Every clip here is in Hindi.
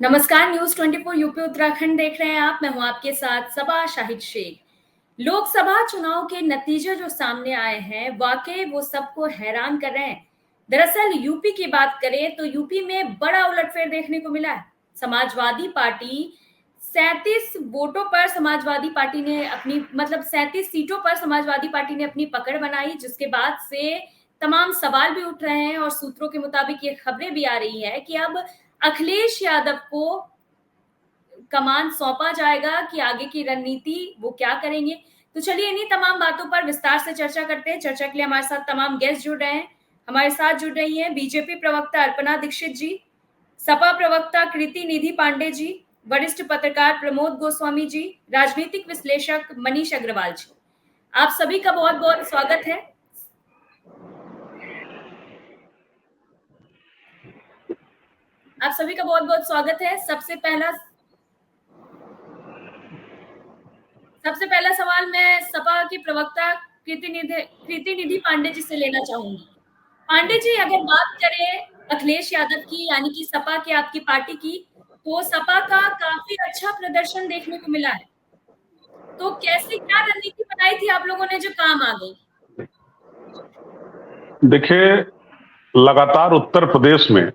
नमस्कार, न्यूज 24 यूपी उत्तराखंड देख रहे हैं आप। मैं हूं आपके साथ सबा शाहिद शेख। लोकसभा चुनाव के नतीजे जो सामने आए हैं, वाकई वो सबको हैरान कर रहे हैं। दरअसल यूपी की बात करें तो यूपी में बड़ा उलटफेर देखने को मिला है। समाजवादी पार्टी 37 वोटों पर समाजवादी पार्टी ने अपनी 37 सीटों पर समाजवादी पार्टी ने अपनी पकड़ बनाई, जिसके बाद से तमाम सवाल भी उठ रहे हैं और सूत्रों के मुताबिक ये खबरें भी आ रही है कि अब अखिलेश यादव को कमान सौंपा जाएगा कि आगे की रणनीति वो क्या करेंगे। तो चलिए इन्हीं तमाम बातों पर विस्तार से चर्चा करते हैं। चर्चा के लिए हमारे साथ तमाम गेस्ट जुड़ रहे हैं। हमारे साथ जुड़ रही हैं बीजेपी प्रवक्ता अर्पणा दीक्षित जी, सपा प्रवक्ता कृति निधि पांडे जी, वरिष्ठ पत्रकार प्रमोद गोस्वामी जी, राजनीतिक विश्लेषक मनीष अग्रवाल जी। आप सभी का बहुत बहुत स्वागत है। आप सभी का बहुत बहुत स्वागत है। सबसे पहला सवाल मैं सपा की प्रवक्ता कृति निधि पांडे जी से लेना चाहूंगी। पांडे जी, अगर बात करें अखिलेश यादव की, यानी कि सपा की, आपकी पार्टी की, तो सपा का काफी अच्छा प्रदर्शन देखने को मिला है। तो कैसे क्या रणनीति बनाई थी आप लोगों ने जो काम आ गई? देखिए, लगातार उत्तर प्रदेश में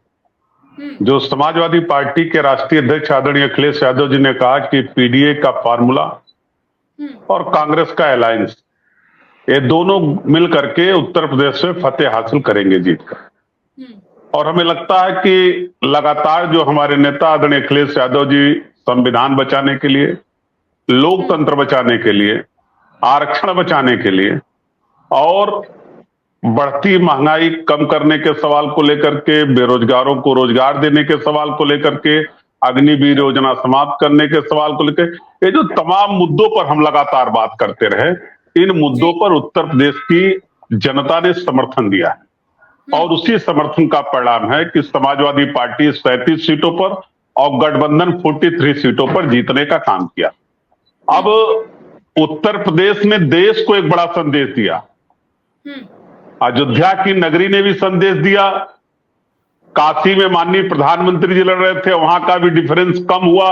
जो समाजवादी पार्टी के राष्ट्रीय अध्यक्ष आदरणीय अखिलेश यादव जी ने कहा कि पीडीए का फार्मूला और कांग्रेस का अलायंस, ये दोनों मिल करके उत्तर प्रदेश में फतेह हासिल करेंगे, जीत का। और हमें लगता है कि लगातार जो हमारे नेता आदरणीय अखिलेश यादव जी संविधान बचाने के लिए, लोकतंत्र बचाने के लिए, आरक्षण बचाने के लिए और बढ़ती महंगाई कम करने के सवाल को लेकर के, बेरोजगारों को रोजगार देने के सवाल को लेकर के, अग्निवीर योजना समाप्त करने के सवाल को लेकर, ये जो तमाम मुद्दों पर हम लगातार बात करते रहे, इन मुद्दों पर उत्तर प्रदेश की जनता ने समर्थन दिया है और उसी समर्थन का परिणाम है कि समाजवादी पार्टी 37 सीटों पर और गठबंधन 43 सीटों पर जीतने का काम किया। अब उत्तर प्रदेश ने देश को एक बड़ा संदेश दिया। अयोध्या की नगरी ने भी संदेश दिया, काशी में माननीय प्रधानमंत्री जी लड़ रहे थे, वहां का भी डिफरेंस कम हुआ।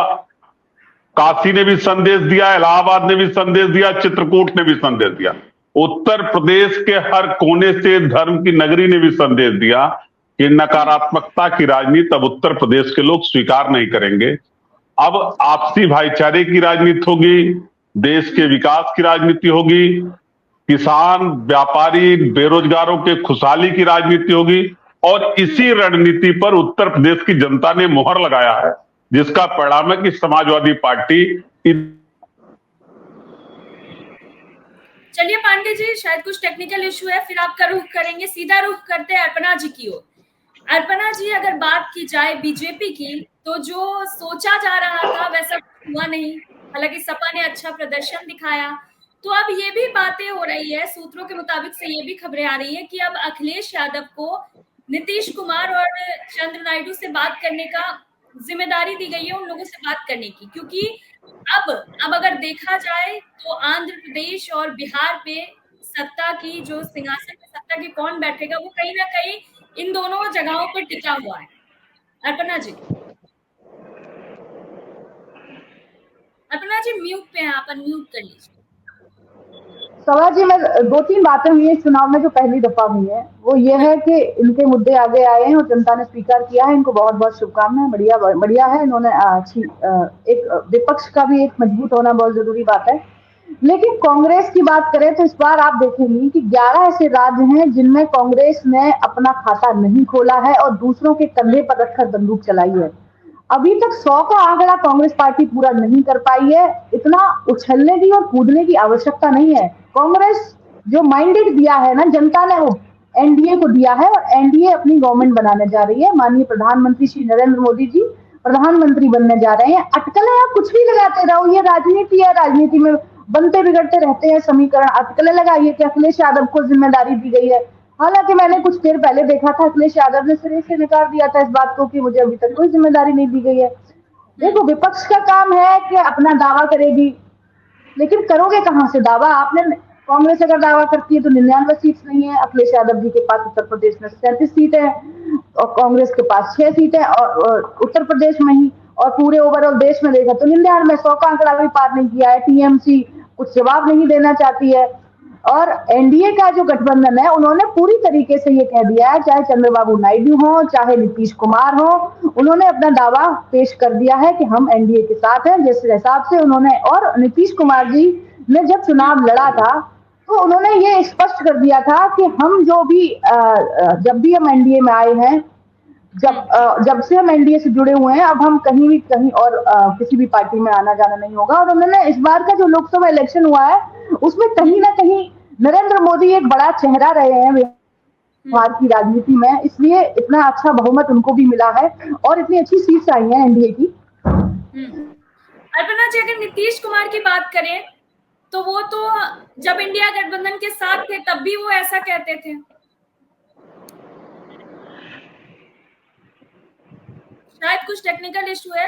काशी ने भी संदेश दिया, इलाहाबाद ने भी संदेश दिया, चित्रकूट ने भी संदेश दिया। उत्तर प्रदेश के हर कोने से धर्म की नगरी ने भी संदेश दिया कि नकारात्मकता की राजनीति अब उत्तर प्रदेश के लोग स्वीकार नहीं करेंगे। अब आपसी भाईचारे की राजनीति होगी, देश के विकास की राजनीति होगी, किसान, व्यापारी, बेरोजगारों के खुशहाली की राजनीति होगी और इसी रणनीति पर उत्तर प्रदेश की जनता ने मोहर लगाया है, जिसका परिणाम है कि समाजवादी पार्टी। चलिए पांडे जी, शायद कुछ टेक्निकल इशू है, फिर आपका रुख करेंगे, सीधा रुख करते हैं अर्पणा जी की ओर। अर्पणा जी, अगर बात की जाए बीजेपी की, तो जो सोचा जा रहा था वैसा हुआ नहीं। हालांकि सपा ने अच्छा प्रदर्शन दिखाया। तो अब ये भी बातें हो रही है, सूत्रों के मुताबिक से ये भी खबरें आ रही है कि अब अखिलेश यादव को नीतीश कुमार और चंद्र नायडू से बात करने का जिम्मेदारी दी गई है, उन लोगों से बात करने की। क्योंकि अब अगर देखा जाए तो आंध्र प्रदेश और बिहार पे सत्ता की जो सिंहासन पे सत्ता की कौन बैठेगा, वो कहीं ना कहीं इन दोनों जगहों पर टिका हुआ है। अर्पणा जी म्यूट पे हैं, आप अनम्यूट कर लीजिए। सवा जी, मैं 2-3 बातें हुई है चुनाव में जो पहली दफा हुई है, वो ये है कि इनके मुद्दे आगे आए हैं और जनता ने स्वीकार किया है। इनको बहुत बहुत शुभकामनाएं, बढ़िया है। इन्होंने एक विपक्ष का भी एक मजबूत होना बहुत जरूरी बात है। लेकिन कांग्रेस की बात करें तो इस बार आप देखेंगे कि 11 ऐसे राज्य हैं जिनमें कांग्रेस ने अपना खाता नहीं खोला है और दूसरों के कंधे पर रखकर बंदूक चलाई है। अभी तक 100 का आंकड़ा कांग्रेस पार्टी पूरा नहीं कर पाई है। इतना उछलने की और कूदने की आवश्यकता नहीं है। कांग्रेस जो माइंडेड दिया है ना जनता ने, वो एनडीए को दिया है और एनडीए अपनी गवर्नमेंट बनाने जा रही है। माननीय प्रधानमंत्री श्री नरेंद्र मोदी जी प्रधानमंत्री बनने जा रहे हैं। अटकलें आप कुछ भी लगाते रहो, ये राजनीति है, राजनीति में बनते बिगड़ते रहते हैं समीकरण। अटकलें लगाइए कि अखिलेश यादव को जिम्मेदारी दी गई है। हालांकि मैंने कुछ देर पहले देखा था अखिलेश यादव ने सिरे से नकार दिया था इस बात को कि मुझे अभी तक कोई जिम्मेदारी नहीं दी गई है। देखो, विपक्ष का काम है कि अपना दावा करेगी, लेकिन करोगे कहां से दावा? आपने कांग्रेस अगर दावा करती है तो 99 सीट नहीं है। अखिलेश यादव जी के पास उत्तर प्रदेश में 37 सीटें हैं और कांग्रेस के पास 6 सीटें और उत्तर प्रदेश में ही, और पूरे ओवरऑल देश में देखा तो 99 100 का आंकड़ा भी पार नहीं किया है। टीएमसी कुछ जवाब नहीं देना चाहती है और एनडीए का जो गठबंधन है उन्होंने पूरी तरीके से ये कह दिया है, चाहे चंद्रबाबू नायडू हो चाहे नीतीश कुमार हो, उन्होंने अपना दावा पेश कर दिया है कि हम एनडीए के साथ हैं। जिस हिसाब से उन्होंने, और नीतीश कुमार जी ने जब चुनाव लड़ा था तो उन्होंने ये स्पष्ट कर दिया था कि हम जो भी जब भी हम एनडीए में आए हैं, जब से हम एनडीए से जुड़े हुए हैं, अब हम कहीं और किसी भी पार्टी में आना जाना नहीं होगा। और उन्होंने इस बार का जो लोकसभा इलेक्शन हुआ है उसमें कहीं ना कहीं नरेंद्र मोदी एक बड़ा चेहरा रहे हैं बिहार की राजनीति में, इसलिए इतना अच्छा बहुमत उनको भी मिला है और इतनी अच्छी सीट्स आई हैं एनडीए की। अपर्णा जी, अगर नीतीश कुमार की बात करें तो वो तो जब इंडिया गठबंधन के साथ थे तब भी वो ऐसा कहते थे। शायद कुछ टेक्निकल इशू है,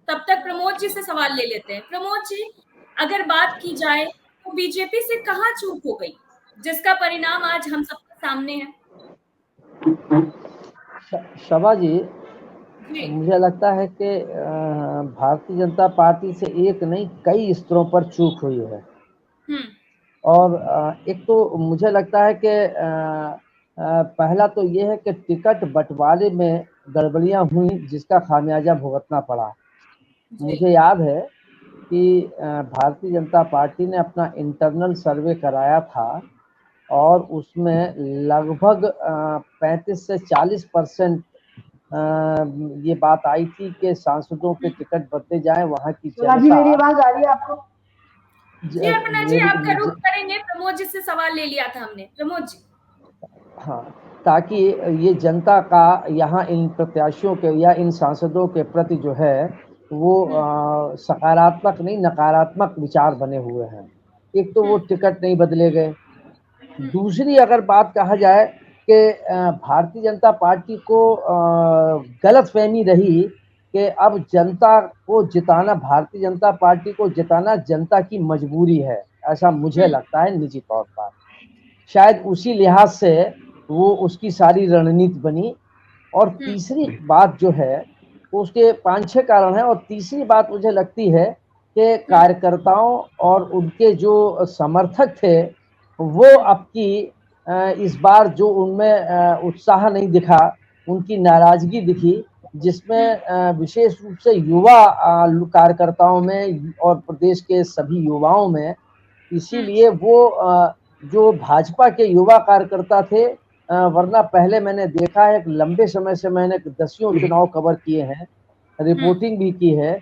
तब तक प्रमोद जी से सवाल ले लेते हैं। प्रमोद जी, अगर बात की जाए तो बीजेपी से कहाँ चूक हो गई जिसका परिणाम आज हम सबके सामने है? शबा जी, मुझे लगता है कि भारतीय जनता पार्टी से एक नहीं कई स्तरों पर चूक हुई है। और एक तो मुझे लगता है कि पहला तो ये है कि टिकट बंटवारे में गड़बड़ियां हुई जिसका खामियाजा भुगतना पड़ा। मुझे याद है कि भारतीय जनता पार्टी ने अपना इंटरनल सर्वे कराया था और उसमें लगभग 35 से 40% ये बात आई थी कि सांसदों के टिकट बदले जाएं। वहां की जनता, मेरी आवाज आ रही है आपको? जी अपर्णा जी, आपका रुख करेंगे, प्रमोद जी से सवाल ले लिया था हमने। प्रमोद जी। हाँ, ताकि ये जनता का यहाँ इन प्रत्याशियों के या इन सांसदों के प्रति जो है वो सकारात्मक नहीं नकारात्मक विचार बने हुए हैं। एक तो वो टिकट नहीं बदले गए। दूसरी अगर बात कहा जाए कि भारतीय जनता पार्टी को गलतफहमी रही कि अब जनता को जिताना, भारतीय जनता पार्टी को जिताना जनता की मजबूरी है, ऐसा मुझे लगता है निजी तौर पर। शायद उसी लिहाज से वो उसकी सारी रणनीति बनी। और तीसरी बात जो है उसके 5-6 कारण हैं। और तीसरी बात मुझे लगती है कि कार्यकर्ताओं और उनके जो समर्थक थे वो अब की इस बार जो उनमें उत्साह नहीं दिखा, उनकी नाराजगी दिखी, जिसमें विशेष रूप से युवा कार्यकर्ताओं में और प्रदेश के सभी युवाओं में। इसीलिए वो जो भाजपा के युवा कार्यकर्ता थे, वरना पहले मैंने देखा है लंबे समय से मैंने दसियों चुनाव कवर किए हैं, रिपोर्टिंग भी की है,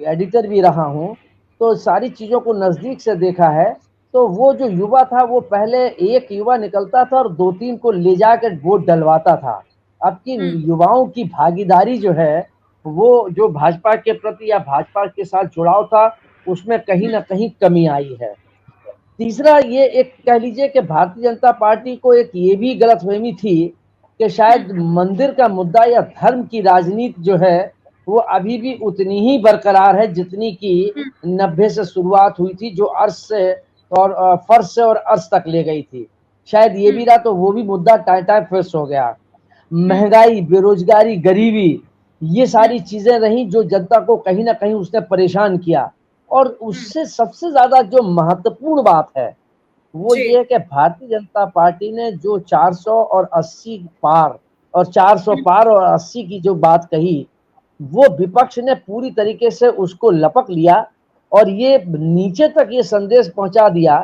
एडिटर भी रहा हूं, तो सारी चीजों को नजदीक से देखा है। तो वो जो युवा था वो पहले एक युवा निकलता था और 2-3 को ले जाकर वोट डलवाता था। अब की युवाओं की भागीदारी जो है वो जो भाजपा के प्रति या भाजपा के साथ जुड़ाव था उसमें कहीं ना कहीं कमी आई है। तीसरा ये एक कह लीजिए कि भारतीय जनता पार्टी को एक ये भी गलतफहमी थी कि शायद मंदिर का मुद्दा या धर्म की राजनीति जो है वो अभी भी उतनी ही बरकरार है जितनी की 90 से शुरुआत हुई थी, जो अर्श से और फर्श से और अर्श तक ले गई थी। शायद ये भी रहा तो वो भी मुद्दा टाइम फिक्स हो गया। महंगाई, बेरोजगारी, गरीबी, ये सारी चीजें रही जो जनता को कहीं ना कहीं उसने परेशान किया। और उससे सबसे ज्यादा जो महत्वपूर्ण बात है वो ये है कि भारतीय जनता पार्टी ने जो 480 पार और 400 पार और 80 की जो बात कही, वो विपक्ष ने पूरी तरीके से उसको लपक लिया और ये नीचे तक ये संदेश पहुंचा दिया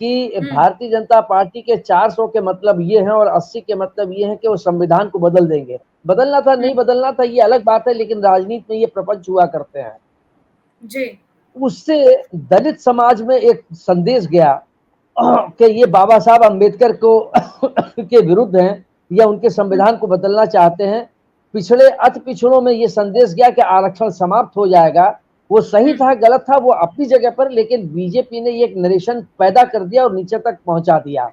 कि भारतीय जनता पार्टी के 400 के मतलब ये हैं और 80 के मतलब ये हैं कि वो संविधान को बदल देंगे। बदलना था नहीं बदलना था ये अलग बात है, लेकिन राजनीति में ये प्रपंच हुआ करते हैं जी। उससे दलित समाज में एक संदेश गया कि ये बाबा साहब अम्बेडकर को के विरुद्ध हैं या उनके संविधान को बदलना चाहते हैं। पिछड़े अति पिछड़ों में ये संदेश गया कि आरक्षण समाप्त हो जाएगा। वो सही था गलत था वो अपनी जगह पर, लेकिन बीजेपी ने ये एक नरेशन पैदा कर दिया और नीचे तक पहुंचा दिया।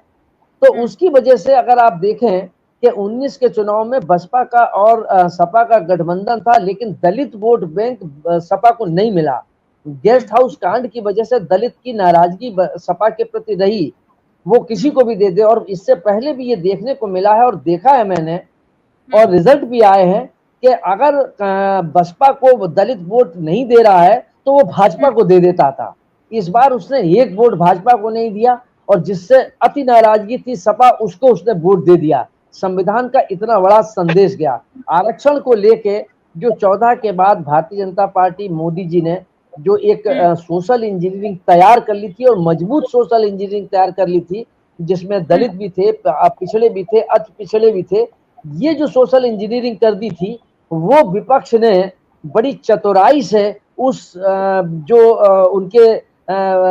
तो उसकी वजह से अगर आप देखें कि 19 के चुनाव में बसपा का और सपा का गठबंधन था, लेकिन दलित वोट बैंक सपा को नहीं मिला। गेस्ट हाउस कांड की वजह से दलित की नाराजगी सपा के प्रति रही, वो किसी को भी दे दे। और इससे पहले भी ये देखने को मिला है और देखा है मैंने और रिजल्ट भी आए हैं कि अगर बसपा को दलित वोट नहीं दे रहा है तो वो भाजपा को दे देता था। इस बार उसने एक वोट भाजपा को नहीं दिया और जिससे अति नाराजगी थी सपा, उसको उसने वोट दे दिया। संविधान का इतना बड़ा संदेश गया। आरक्षण को लेके जो 14 के बाद भारतीय जनता पार्टी मोदी जी ने जो एक सोशल इंजीनियरिंग तैयार कर ली थी और मजबूत सोशल इंजीनियरिंग तैयार कर ली थी, जिसमें दलित भी थे, पिछड़े भी थे, अति पिछड़े भी थे। ये जो सोशल इंजीनियरिंग कर दी थी वो विपक्ष ने बड़ी चतुराई से उस जो उनके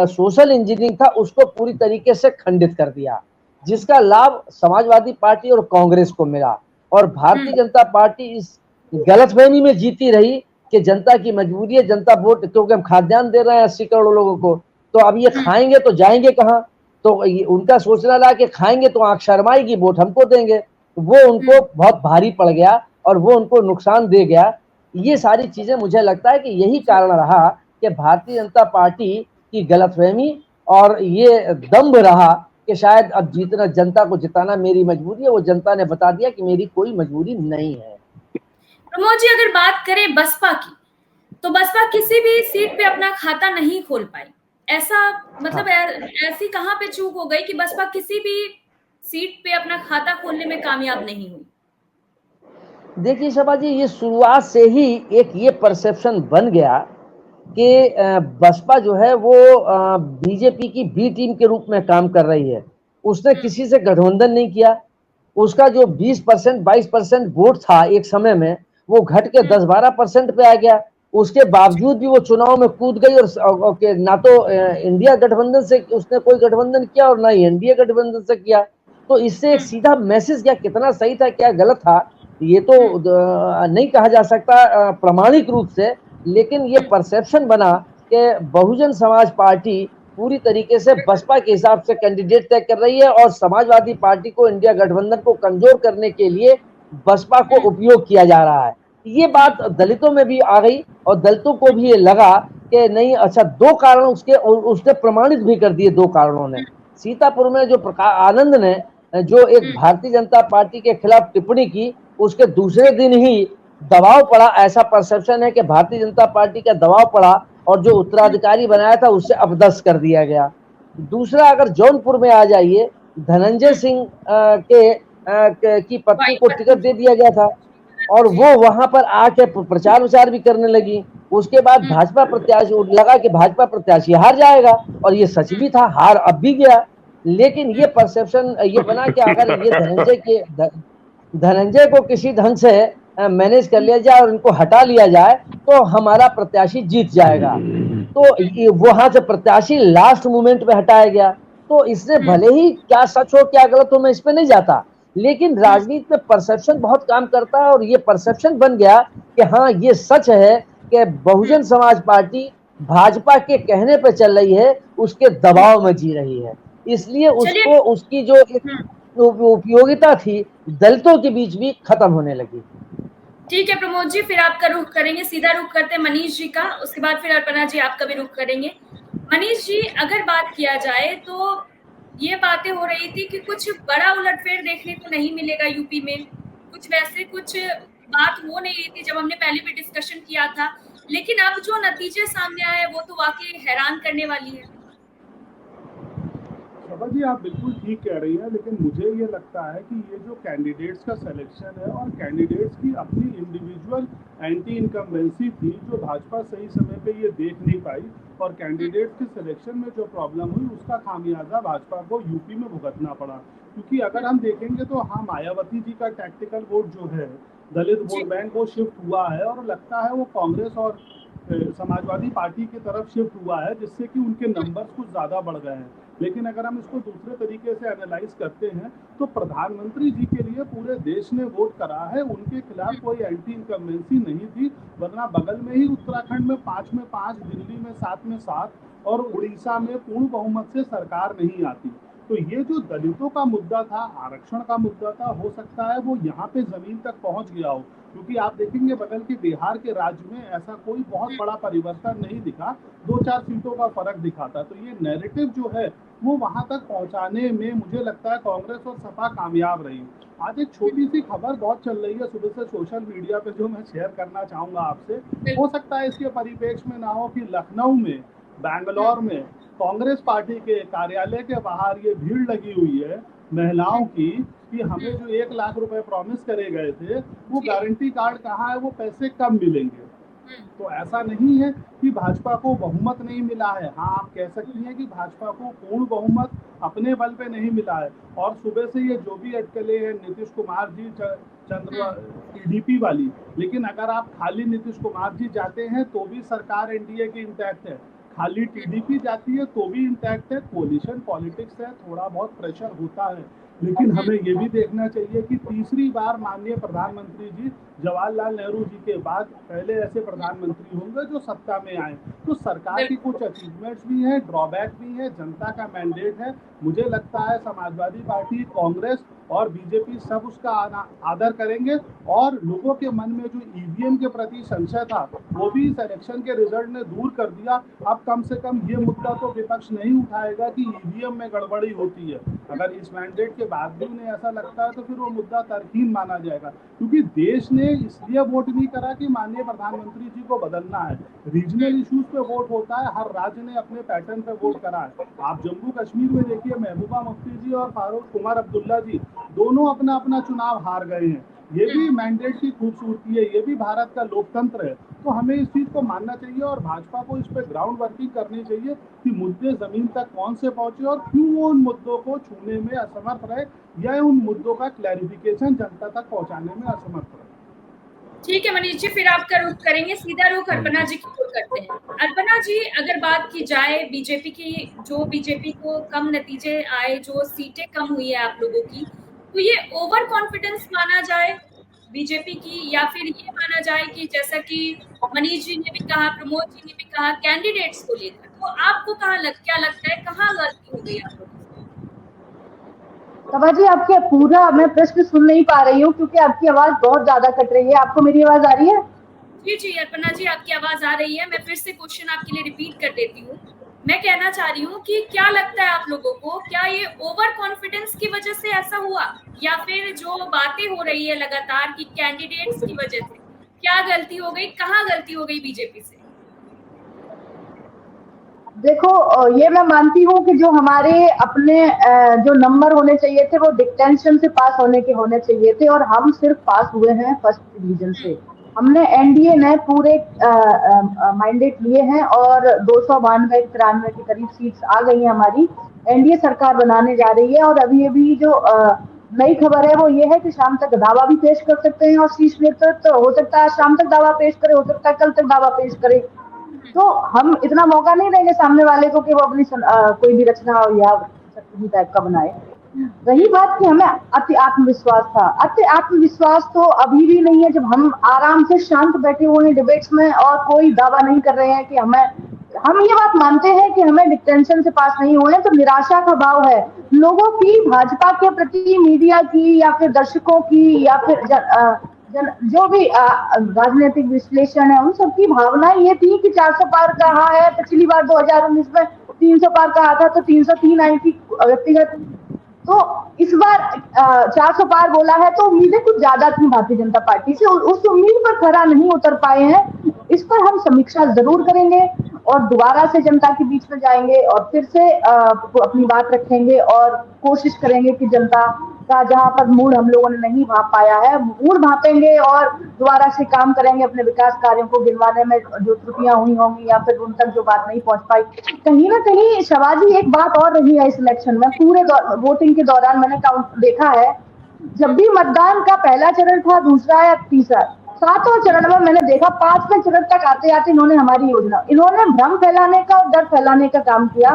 सोशल इंजीनियरिंग था उसको पूरी तरीके से खंडित कर दिया, जिसका लाभ समाजवादी पार्टी और कांग्रेस को मिला। और भारतीय जनता पार्टी इस गलतफहमी में जीती रही कि जनता की मजबूरी है, जनता वोट, क्योंकि हम खाद्यान्न दे रहे हैं 80 करोड़ लोगों को, तो अब ये खाएंगे तो जाएंगे कहाँ। तो उनका सोचना रहा कि खाएंगे तो आंख शर्माएगी, वोट हमको देंगे। वो उनको बहुत भारी पड़ गया और वो उनको नुकसान दे गया। ये सारी चीजें मुझे लगता है कि यही कारण रहा कि भारतीय जनता पार्टी की गलतफहमी और ये दम्भ रहा कि शायद अब जीतना, जनता को जिताना मेरी मजबूरी है। वो जनता ने बता दिया कि मेरी कोई मजबूरी नहीं है। प्रमोद जी, अगर बात करें बसपा की, तो बसपा किसी भी सीट पे अपना खाता नहीं खोल पाई। ऐसा मतलब ऐसी कहां पे चूक हो गई कि बसपा किसी भी सीट पे अपना खाता खोलने में कामयाब नहीं हुई? देखिए शबा जी, ये शुरुआत से ही एक ये परसेप्शन बन गया कि बसपा जो है वो बीजेपी की बी टीम के रूप में काम कर रही है। उसने किसी से गठबंधन नहीं किया। उसका जो 20% 22% वोट था एक समय में, वो घट के 10-12% पे आ गया। उसके बावजूद भी वो चुनाव में कूद गई और ना तो इंडिया गठबंधन से उसने कोई गठबंधन किया और ना ही एनडीए गठबंधन से किया। तो इससे एक सीधा मैसेज गया, कितना सही था क्या गलत था ये तो नहीं कहा जा सकता प्रामाणिक रूप से, लेकिन ये परसेप्शन बना कि बहुजन समाज पार्टी पूरी तरीके से बसपा के हिसाब से कैंडिडेट तय कर रही है और समाजवादी पार्टी को, इंडिया गठबंधन को कमजोर करने के लिए बसपा को उपयोग किया जा रहा है। ये बात दलितों में भी आ गई और दलितों को भी ये लगा कि नहीं, अच्छा, दो कारण उसने प्रमाणित भी कर दिए। दो कारणों ने, सीतापुर में जो प्रकाश आनंद ने जो एक भारतीय जनता पार्टी के खिलाफ टिप्पणी की, उसके दूसरे दिन ही दबाव पड़ा। ऐसा परसेप्शन है कि भारतीय जनता पार्टी का दबाव पड़ा और जो उत्तराधिकारी बनाया था उससे अपदस्थ कर दिया गया। दूसरा, अगर जौनपुर में आ जाइए, धनंजय सिंह की पत्नी को टिकट दे दिया गया था और वो वहां पर आके प्रचार विचार भी करने लगी। उसके बाद भाजपा प्रत्याशी, लगा कि भाजपा प्रत्याशी हार जाएगा और ये सच भी था, हार अब भी गया। लेकिन ये परसेप्शन ये बना कि अगर ये धनंजय को किसी ढंग से मैनेज कर लिया जाए और इनको हटा लिया जाए तो हमारा प्रत्याशी जीत जाएगा। तो वहां से प्रत्याशी लास्ट मोमेंट में हटाया गया। तो इससे भले ही क्या सच हो क्या गलत हो मैं इस पे नहीं जाता, लेकिन राजनीति में परसेप्शन बहुत काम करता है और ये परसेप्शन बन गया कि हाँ, ये सच है कि बहुजन समाज पार्टी भाजपा के कहने पे चल रही है, उसके दबाव में जी रही है। इसलिए उसको, उसकी जो उपयोगिता थी दलितों के बीच भी खत्म होने लगी। ठीक है प्रमोद जी, फिर आपका रुख करेंगे, सीधा रुख करते हैं मनीष जी का, उसके बाद फिर अर्पणा जी आपका भी रुख करेंगे। मनीष जी, अगर बात किया जाए तो ये बातें हो रही थी कि कुछ बड़ा उलटफेर देखने को नहीं मिलेगा यूपी में, कुछ वैसे कुछ बात हो नहीं रही थी जब हमने पहले भी डिस्कशन किया था, लेकिन अब जो नतीजे सामने आए वो तो वाकई हैरान करने वाली है। शबा जी, आप बिल्कुल ठीक कह रही हैं, लेकिन मुझे ये लगता है कि ये जो कैंडिडेट्स का सिलेक्शन है और कैंडिडेट्स की अपनी इंडिविजुअल एंटी इनकम्बेंसी थी जो भाजपा सही समय पे ये देख नहीं पाई और कैंडिडेट्स के सिलेक्शन में जो प्रॉब्लम हुई उसका खामियाजा भाजपा को यूपी में भुगतना पड़ा। क्योंकि अगर हम देखेंगे तो हाँ, मायावती जी का टैक्टिकल वोट जो है दलित वोट बैंक वो शिफ्ट हुआ है और लगता है वो कांग्रेस और समाजवादी पार्टी की तरफ शिफ्ट हुआ है, जिससे कि उनके नंबर्स कुछ ज़्यादा बढ़ गए हैं। लेकिन अगर हम इसको दूसरे तरीके से एनालाइज करते हैं तो प्रधानमंत्री जी के लिए पूरे देश ने वोट करा है, उनके खिलाफ कोई एंटी इनकम्बेंसी नहीं थी। वरना बगल में ही उत्तराखंड में 5 में 5, दिल्ली में 7 में 7 और उड़ीसा में पूर्ण बहुमत से सरकार नहीं आती। तो ये जो दलितों का मुद्दा था, आरक्षण का मुद्दा था, हो सकता है वो यहाँ पे जमीन तक पहुँच गया हो। क्योंकि आप देखेंगे बगल के बिहार के राज्य में ऐसा कोई बहुत बड़ा परिवर्तन नहीं दिखा, 2-4 सीटों का फर्क दिखा था। तो ये नैरेटिव जो है वो वहां तक पहुंचाने में मुझे लगता है कांग्रेस और सपा कामयाब रही। आज एक छोटी सी खबर बहुत चल रही है सुबह से सोशल मीडिया पे, जो मैं शेयर करना चाहूंगा आपसे। हो सकता है इसके परिप्रेक्ष्य में ना हो कि लखनऊ में, बैंगलोर में कांग्रेस पार्टी के कार्यालय के बाहर ये भीड़ लगी हुई है महिलाओं की कि हमें जो 1 लाख रुपए प्रॉमिस करे गए थे वो गारंटी कार्ड कहाँ है, वो पैसे कब मिलेंगे। तो ऐसा नहीं है कि भाजपा को बहुमत नहीं मिला है। हाँ, आप कह सकती हैं कि भाजपा को पूर्ण बहुमत अपने बल पे नहीं मिला है। और सुबह से ये जो भी अटकलें हैं नीतीश कुमार जी चंद्र टीडीपी वाली, लेकिन अगर आप खाली नीतीश कुमार जी जाते हैं तो भी सरकार एनडीए की इंटैक्ट है, खाली टीडीपी जाती है तो भी इंटैक्ट है। कोलिशन पॉलिटिक्स है, थोड़ा बहुत प्रेशर होता है, लेकिन हमें ये भी देखना चाहिए कि तीसरी बार माननीय प्रधानमंत्री जी जवाहरलाल नेहरू जी के बाद पहले ऐसे प्रधानमंत्री होंगे जो सत्ता में आए। तो सरकार की कुछ अचीवमेंट्स भी हैं, ड्रॉबैक भी है, जनता का मैंडेट है। मुझे लगता है समाजवादी पार्टी, कांग्रेस और बीजेपी सब उसका आदर करेंगे और लोगों के मन में जो ईवीएम के प्रति संशय था वो भी इस इलेक्शन के रिजल्ट ने दूर कर दिया। अब कम से कम ये मुद्दा तो विपक्ष नहीं उठाएगा कि ईवीएम में गड़बड़ी होती है। अगर इस मैंडेट के बाद भी उन्हें ऐसा लगता है तो फिर वो मुद्दा तर्कहीन माना जाएगा, क्योंकि देश ने इसलिए वोट नहीं करा कि माननीय प्रधानमंत्री जी को बदलना है। रीजनल इश्यूज पे वोट होता है, हर राज्य ने अपने पैटर्न पे वोट करा है। आप जम्मू कश्मीर में देखिए, महबूबा मुफ्ती जी और फारूक उमर अब्दुल्ला जी दोनों अपना अपना चुनाव हार गए हैं। ये भी मैंडेट की खूबसूरती है, ये भी भारत का लोकतंत्र है। तो हमें इस चीज को मानना चाहिए और भाजपा को इस पे ग्राउंड वर्किंग करनी चाहिए कि मुद्दे जमीन तक कौन से पहुंचे और क्यों वो उन मुद्दों को छूने में असमर्थ रहे या उन मुद्दों का क्लैरिफिकेशन जनता तक पहुंचाने में असमर्थ रहे। ठीक है मनीष जी, फिर आपका रुख करेंगे, सीधा रुख अर्पणा जी की ओर करते हैं। अर्पणा जी, अगर बात की जाए बीजेपी की, जो बीजेपी को कम नतीजे आए, जो सीटें कम हुई है आप लोगों की, तो ये ओवर कॉन्फिडेंस माना जाए बीजेपी की, या फिर ये माना जाए कि जैसा कि मनीष जी ने भी कहा, प्रमोद जी ने भी कहा, कैंडिडेट्स को लेकर, तो आपको क्या लगता है, कहाँ गलती हो गई आप लोगों से? सभा जी, आपके पूरा मैं प्रश्न सुन नहीं पा रही हूँ क्योंकि आपकी आवाज बहुत ज्यादा कट रही है। आपको मेरी आवाज आ रही है? जी अर्पणा जी, आपकी आवाज आ रही है। मैं फिर से क्वेश्चन आपके लिए रिपीट कर देती हूँ। मैं कहना चाह रही हूँ कि क्या लगता है आप लोगों को, क्या ये ओवर कॉन्फिडेंस की वजह से ऐसा हुआ, या फिर जो बातें हो रही है लगातार की कैंडिडेट्स की वजह से, क्या गलती हो गई, कहाँ गलती हो गई बीजेपी से? देखो, ये मैं मानती हूँ कि जो हमारे अपने जो नंबर होने चाहिए थे वो डिक्टेंशन से पास होने के होने चाहिए थे, और हम सिर्फ पास हुए हैं फर्स्ट डिवीजन से। हमने एनडीए ने पूरे मैंडेट लिए हैं और 292-93 के करीब सीट्स आ गई हैं हमारी। एनडीए सरकार बनाने जा रही है और अभी जो नई खबर है वो ये है कि शाम तक दावा भी पेश कर सकते हैं और शीर्ष नेतृत्व हो सकता है शाम तक दावा पेश करे, हो सकता है कल तक दावा पेश करे। तो हम इतना मौका नहीं देंगे सामने वाले को कि वो अपनी कोई भी रचना या शक्ति टाइप का बनाए। रही बात कि हमें अति आत्मविश्वास था, अति आत्मविश्वास तो अभी भी नहीं है जब हम आराम से शांत बैठे हुए हैं डिबेट्स में और कोई दावा नहीं कर रहे हैं कि हम ये बात मानते हैं कि हमें डिक्टेंशन से पास नहीं हुए हैं। तो निराशा का भाव है लोगों की भाजपा के प्रति, मीडिया की या फिर दर्शकों की या फिर जो भी राजनीतिक विश्लेषण है उन सबकी भावना ये थी कि 400 पार कहा है। पिछली बार 2019 में 300 पार कहा था तो 303 आई थी व्यक्तिगत, तो इस बार 400 पार बोला है तो उम्मीदें कुछ ज्यादा थी भारतीय जनता पार्टी से, उस उम्मीद पर खरा नहीं उतर पाए हैं। इस पर हम समीक्षा जरूर करेंगे और दोबारा से जनता के बीच में जाएंगे और फिर से अपनी बात रखेंगे और कोशिश करेंगे कि जनता का जहां पर मूड हम लोगों ने नहीं भाप पाया है मूड भापेंगे और दोबारा से काम करेंगे अपने विकास कार्यों को गिनवाने में जो त्रुटियां हुई होंगी या फिर उन तक जो बात नहीं पहुंच पाई। कहीं ना कहीं शिवाजी एक बात और रही है इस इलेक्शन में, पूरे वोटिंग के दौरान मैंने काउंट देखा है, जब भी मतदान का पहला चरण था, दूसरा या तीसरा, 7वां चरण में मैंने देखा 5वें चरण तक आते आते इन्होंने हमारी योजना, इन्होंने भ्रम फैलाने का और डर फैलाने का काम किया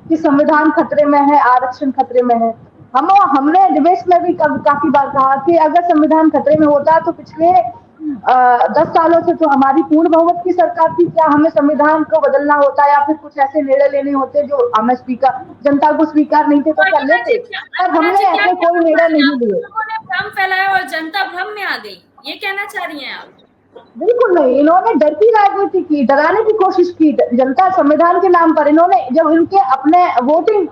कि संविधान खतरे में है, आरक्षण खतरे में है। हमने डिबेट्स में भी काफी बार कहा कि अगर संविधान खतरे में होता तो पिछले 10 सालों से तो हमारी पूर्ण बहुमत की सरकार थी, क्या हमें संविधान को बदलना होता या फिर कुछ ऐसे निर्णय लेने होते जो हमें जनता को स्वीकार नहीं थे तो कर लेते, पर हमने ऐसे कोई निर्णय नहीं लिए। भ्रम फैलाया और जनता भ्रम में आ गई, ये कहना चाह रही हैं आप? बिल्कुल नहीं, इन्होंने डर की राजनीति की, डराने की कोशिश की जनता संविधान के नाम पर। इन्होंने जब इनके अपने वोटिंग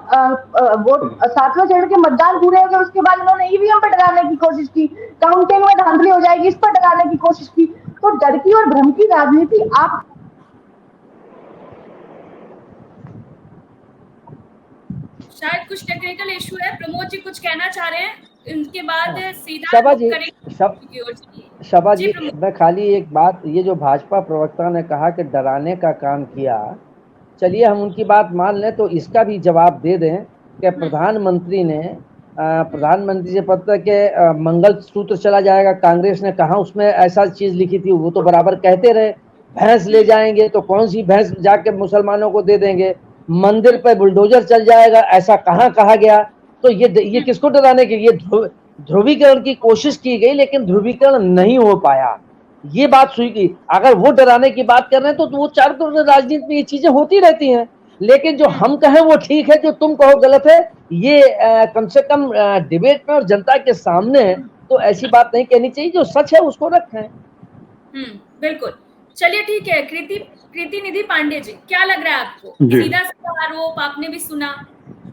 वोट 7वें चरण के मतदान पूरे हो गए, उसके बाद इन्होंने ईवीएम पर डराने की कोशिश की, काउंटिंग में धांधली हो जाएगी इस पर डराने की कोशिश की। तो डर की और भ्रम की राजनीति आप शायद कुछ टेक्निकल इशू है, प्रमोद जी कुछ कहना चाह रहे हैं, इनके बाद सीधा शबा जी, शबा जी, मैं खाली एक बात, ये जो भाजपा प्रवक्ता ने कहा कि डराने का काम किया, चलिए हम उनकी बात मान लें, तो इसका भी जवाब दे दें कि प्रधानमंत्री ने प्रधानमंत्री से पत्र के मंगल सूत्र चला जाएगा, कांग्रेस ने कहा उसमें ऐसा चीज लिखी थी, वो तो बराबर कहते रहे, भैंस ले जाएंगे तो कौन सी भैंस जाके मुसलमानों को दे देंगे, मंदिर पे बुलडोजर चल जाएगा, ऐसा कहाँ कहा गया। तो ये किसको डराने के, ये ध्रुवीकरण की कोशिश की गई लेकिन ध्रुवीकरण नहीं हो पाया, ये बात सुई की। अगर वो डराने की बात कर रहे हैं तो वो चारों तरफ राजनीति में ये चीजें होती रहती हैं, लेकिन जो हम कहें वो ठीक है, जो तुम कहो गलत है, ये कम से कम डिबेट में और जनता के सामने तो ऐसी बात नहीं कहनी चाहिए, जो सच है उसको रखें। बिल्कुल, चलिए ठीक है। कृति निधि पांडे जी, क्या लग रहा है आपको? सीधा सीधा आरोप आपने भी सुना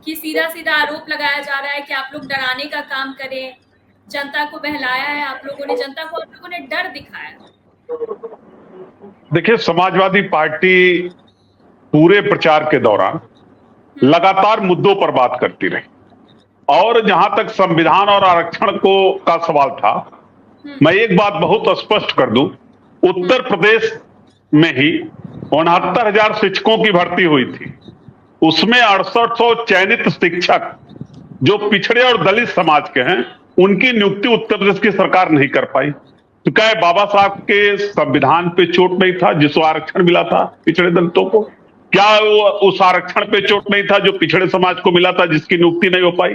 कि सीधा सीधा आरोप लगाया जा रहा है कि आप लोग डराने का काम करें, जनता को बहलाया है आप लोगों ने, जनता को आप लोगों ने डर दिखाया। देखिए, समाजवादी पार्टी पूरे प्रचार के दौरान लगातार मुद्दों पर बात करती रही, और जहां तक संविधान और आरक्षण का सवाल था, मैं एक बात बहुत स्पष्ट कर दूं, उत्तर प्रदेश में ही 69,000 शिक्षकों की भर्ती हुई थी, उसमें 6800 चयनित शिक्षक जो पिछड़े और दलित समाज के हैं, उनकी नियुक्ति उत्तर प्रदेश की सरकार नहीं कर पाई। तो क्या बाबा साहब के संविधान पे चोट नहीं था जिसको आरक्षण मिला था पिछड़े दलितों को? क्या उस आरक्षण पे चोट नहीं था जो पिछड़े समाज को मिला था, जिसकी नियुक्ति नहीं हो पाई?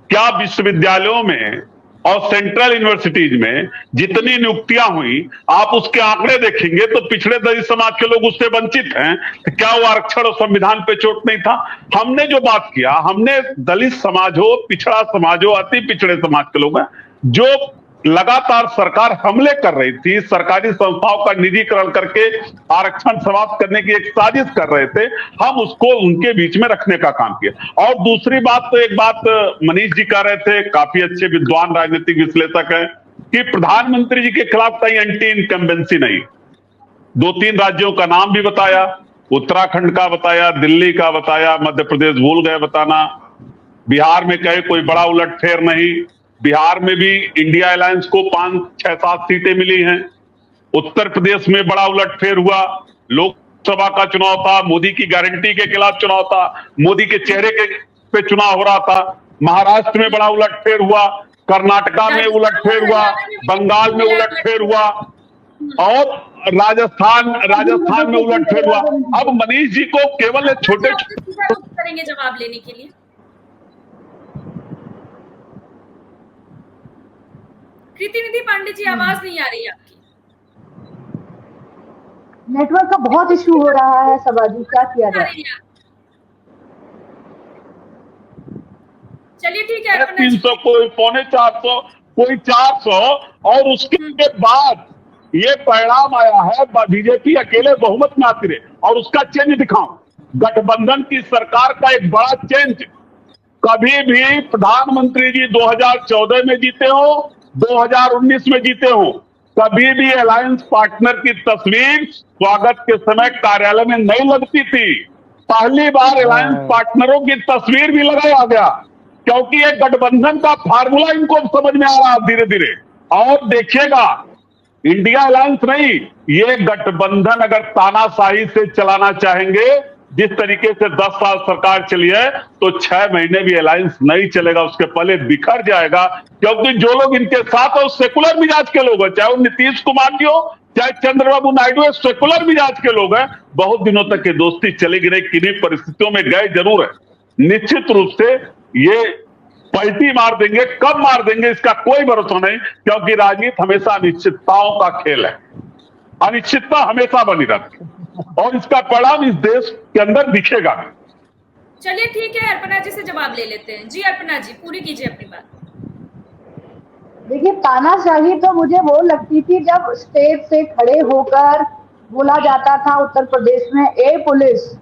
क्या विश्वविद्यालयों में और सेंट्रल यूनिवर्सिटीज में जितनी नियुक्तियां हुई, आप उसके आंकड़े देखेंगे तो पिछड़े दलित समाज के लोग उससे वंचित हैं। क्या वो आरक्षण और संविधान पे चोट नहीं था? हमने जो बात किया, हमने दलित समाज हो, पिछड़ा समाज हो, अति पिछड़े समाज के लोग हैं जो लगातार सरकार हमले कर रही थी, सरकारी संस्थाओं का निजीकरण करके आरक्षण समाप्त करने की एक साजिश कर रहे थे, हम उसको उनके बीच में रखने का काम किया। और दूसरी बात, तो एक बात मनीष जी कह रहे थे, काफी अच्छे विद्वान राजनीतिक विश्लेषक हैं, कि प्रधानमंत्री जी के खिलाफ कहीं एंटी इनकम्बेंसी नहीं। 2-3 राज्यों का नाम भी बताया, उत्तराखंड का बताया, दिल्ली का बताया, मध्य प्रदेश भूल गए बताना, बिहार में कहे कोई बड़ा उलटफेर नहीं, बिहार में भी इंडिया अलायंस को 5, 6, 7 सीटें मिली हैं, उत्तर प्रदेश में बड़ा उलटफेर हुआ, लोकसभा का चुनाव था, मोदी की गारंटी के खिलाफ चुनाव था, मोदी के चेहरे के पे चुनाव हो रहा था, महाराष्ट्र में बड़ा उलटफेर हुआ, कर्नाटका में उलटफेर हुआ, बंगाल में उलटफेर हुआ, और राजस्थान में उलटफेर हुआ। अब मनीष जी को केवल छोटे करेंगे जवाब लेने के लिए। कृति निधि पांडे जी, आवाज नहीं आ रही है आपकी। नेटवर्क का बहुत इशू हो रहा है सभा जी, क्या किया जाए? चलिए ठीक है, 300, कोई 450, कोई 400, और उसके बाद ये परिणाम आया है बीजेपी अकेले बहुमत में आती रहे। और उसका चेंज दिखाऊं, गठबंधन की सरकार का एक बड़ा चेंज, कभी भी प्रधानमंत्री जी 2014 में जीते हो, 2019 में जीते हो, कभी भी अलायंस पार्टनर की तस्वीर स्वागत के समय कार्यालय में नहीं लगती थी। पहली बार अलायंस पार्टनरों की तस्वीर भी लगाया गया, क्योंकि ये गठबंधन का फार्मूला इनको समझ में आ रहा धीरे धीरे। और देखिएगा, इंडिया अलायंस नहीं, ये गठबंधन अगर तानाशाही से चलाना चाहेंगे, जिस तरीके से 10 साल सरकार चली है, तो 6 महीने भी अलायंस नहीं चलेगा, उसके पहले बिखर जाएगा। क्योंकि जो लोग इनके साथ है सेकुलर मिजाज के लोग हैं, चाहे वो नीतीश कुमार जी हो, चाहे चंद्रबाबू नायडू है, सेकुलर मिजाज के लोग हैं। बहुत दिनों तक की दोस्ती चलेगी नहीं, किन्हीं परिस्थितियों में गए जरूर है। निश्चित रूप से ये पलटी मार देंगे, कब मार देंगे इसका कोई भरोसा नहीं, क्योंकि राजनीति हमेशा अनिश्चितताओं का खेल है, अनिश्चितता हमेशा बनी रहती है, और इसका परिणाम इस देश के अंदर दिखेगा। चलिए ठीक है, अर्पणा जी से जवाब ले लेते हैं। जी अर्पणा जी, पूरी कीजिए अपनी बात। देखिए, तानाशाही तो मुझे वो लगती थी जब स्टेज से खड़े होकर बोला जाता था उत्तर प्रदेश में, ए पुलिस,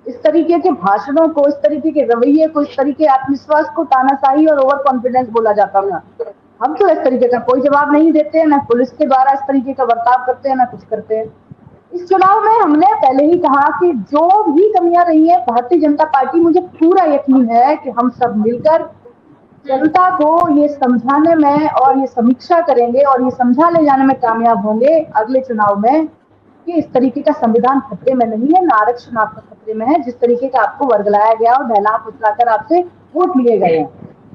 इस तरीके के भाषणों को, इस तरीके के रवैये को, इस तरीके आत्मविश्वास को तानाशाही और ओवर कॉन्फिडेंस बोला जाता था। हम तो इस तरीके का कोई जवाब नहीं देते हैं, ना पुलिस के द्वारा इस तरीके का बर्ताव करते हैं, ना कुछ करते हैं। इस चुनाव में हमने पहले ही कहा कि जो भी कमियां रही है, भारतीय जनता पार्टी, मुझे पूरा यकीन है कि हम सब मिलकर जनता को ये समझाने में और ये समीक्षा करेंगे और ये समझा ले जाने में कामयाब होंगे अगले चुनाव में कि इस तरीके का संविधान खतरे में नहीं है, ना आरक्षण आपका खतरे में है। जिस तरीके का आपको वर्गलाया गया और बहला फुसलाकर आपसे वोट लिए गए हैं,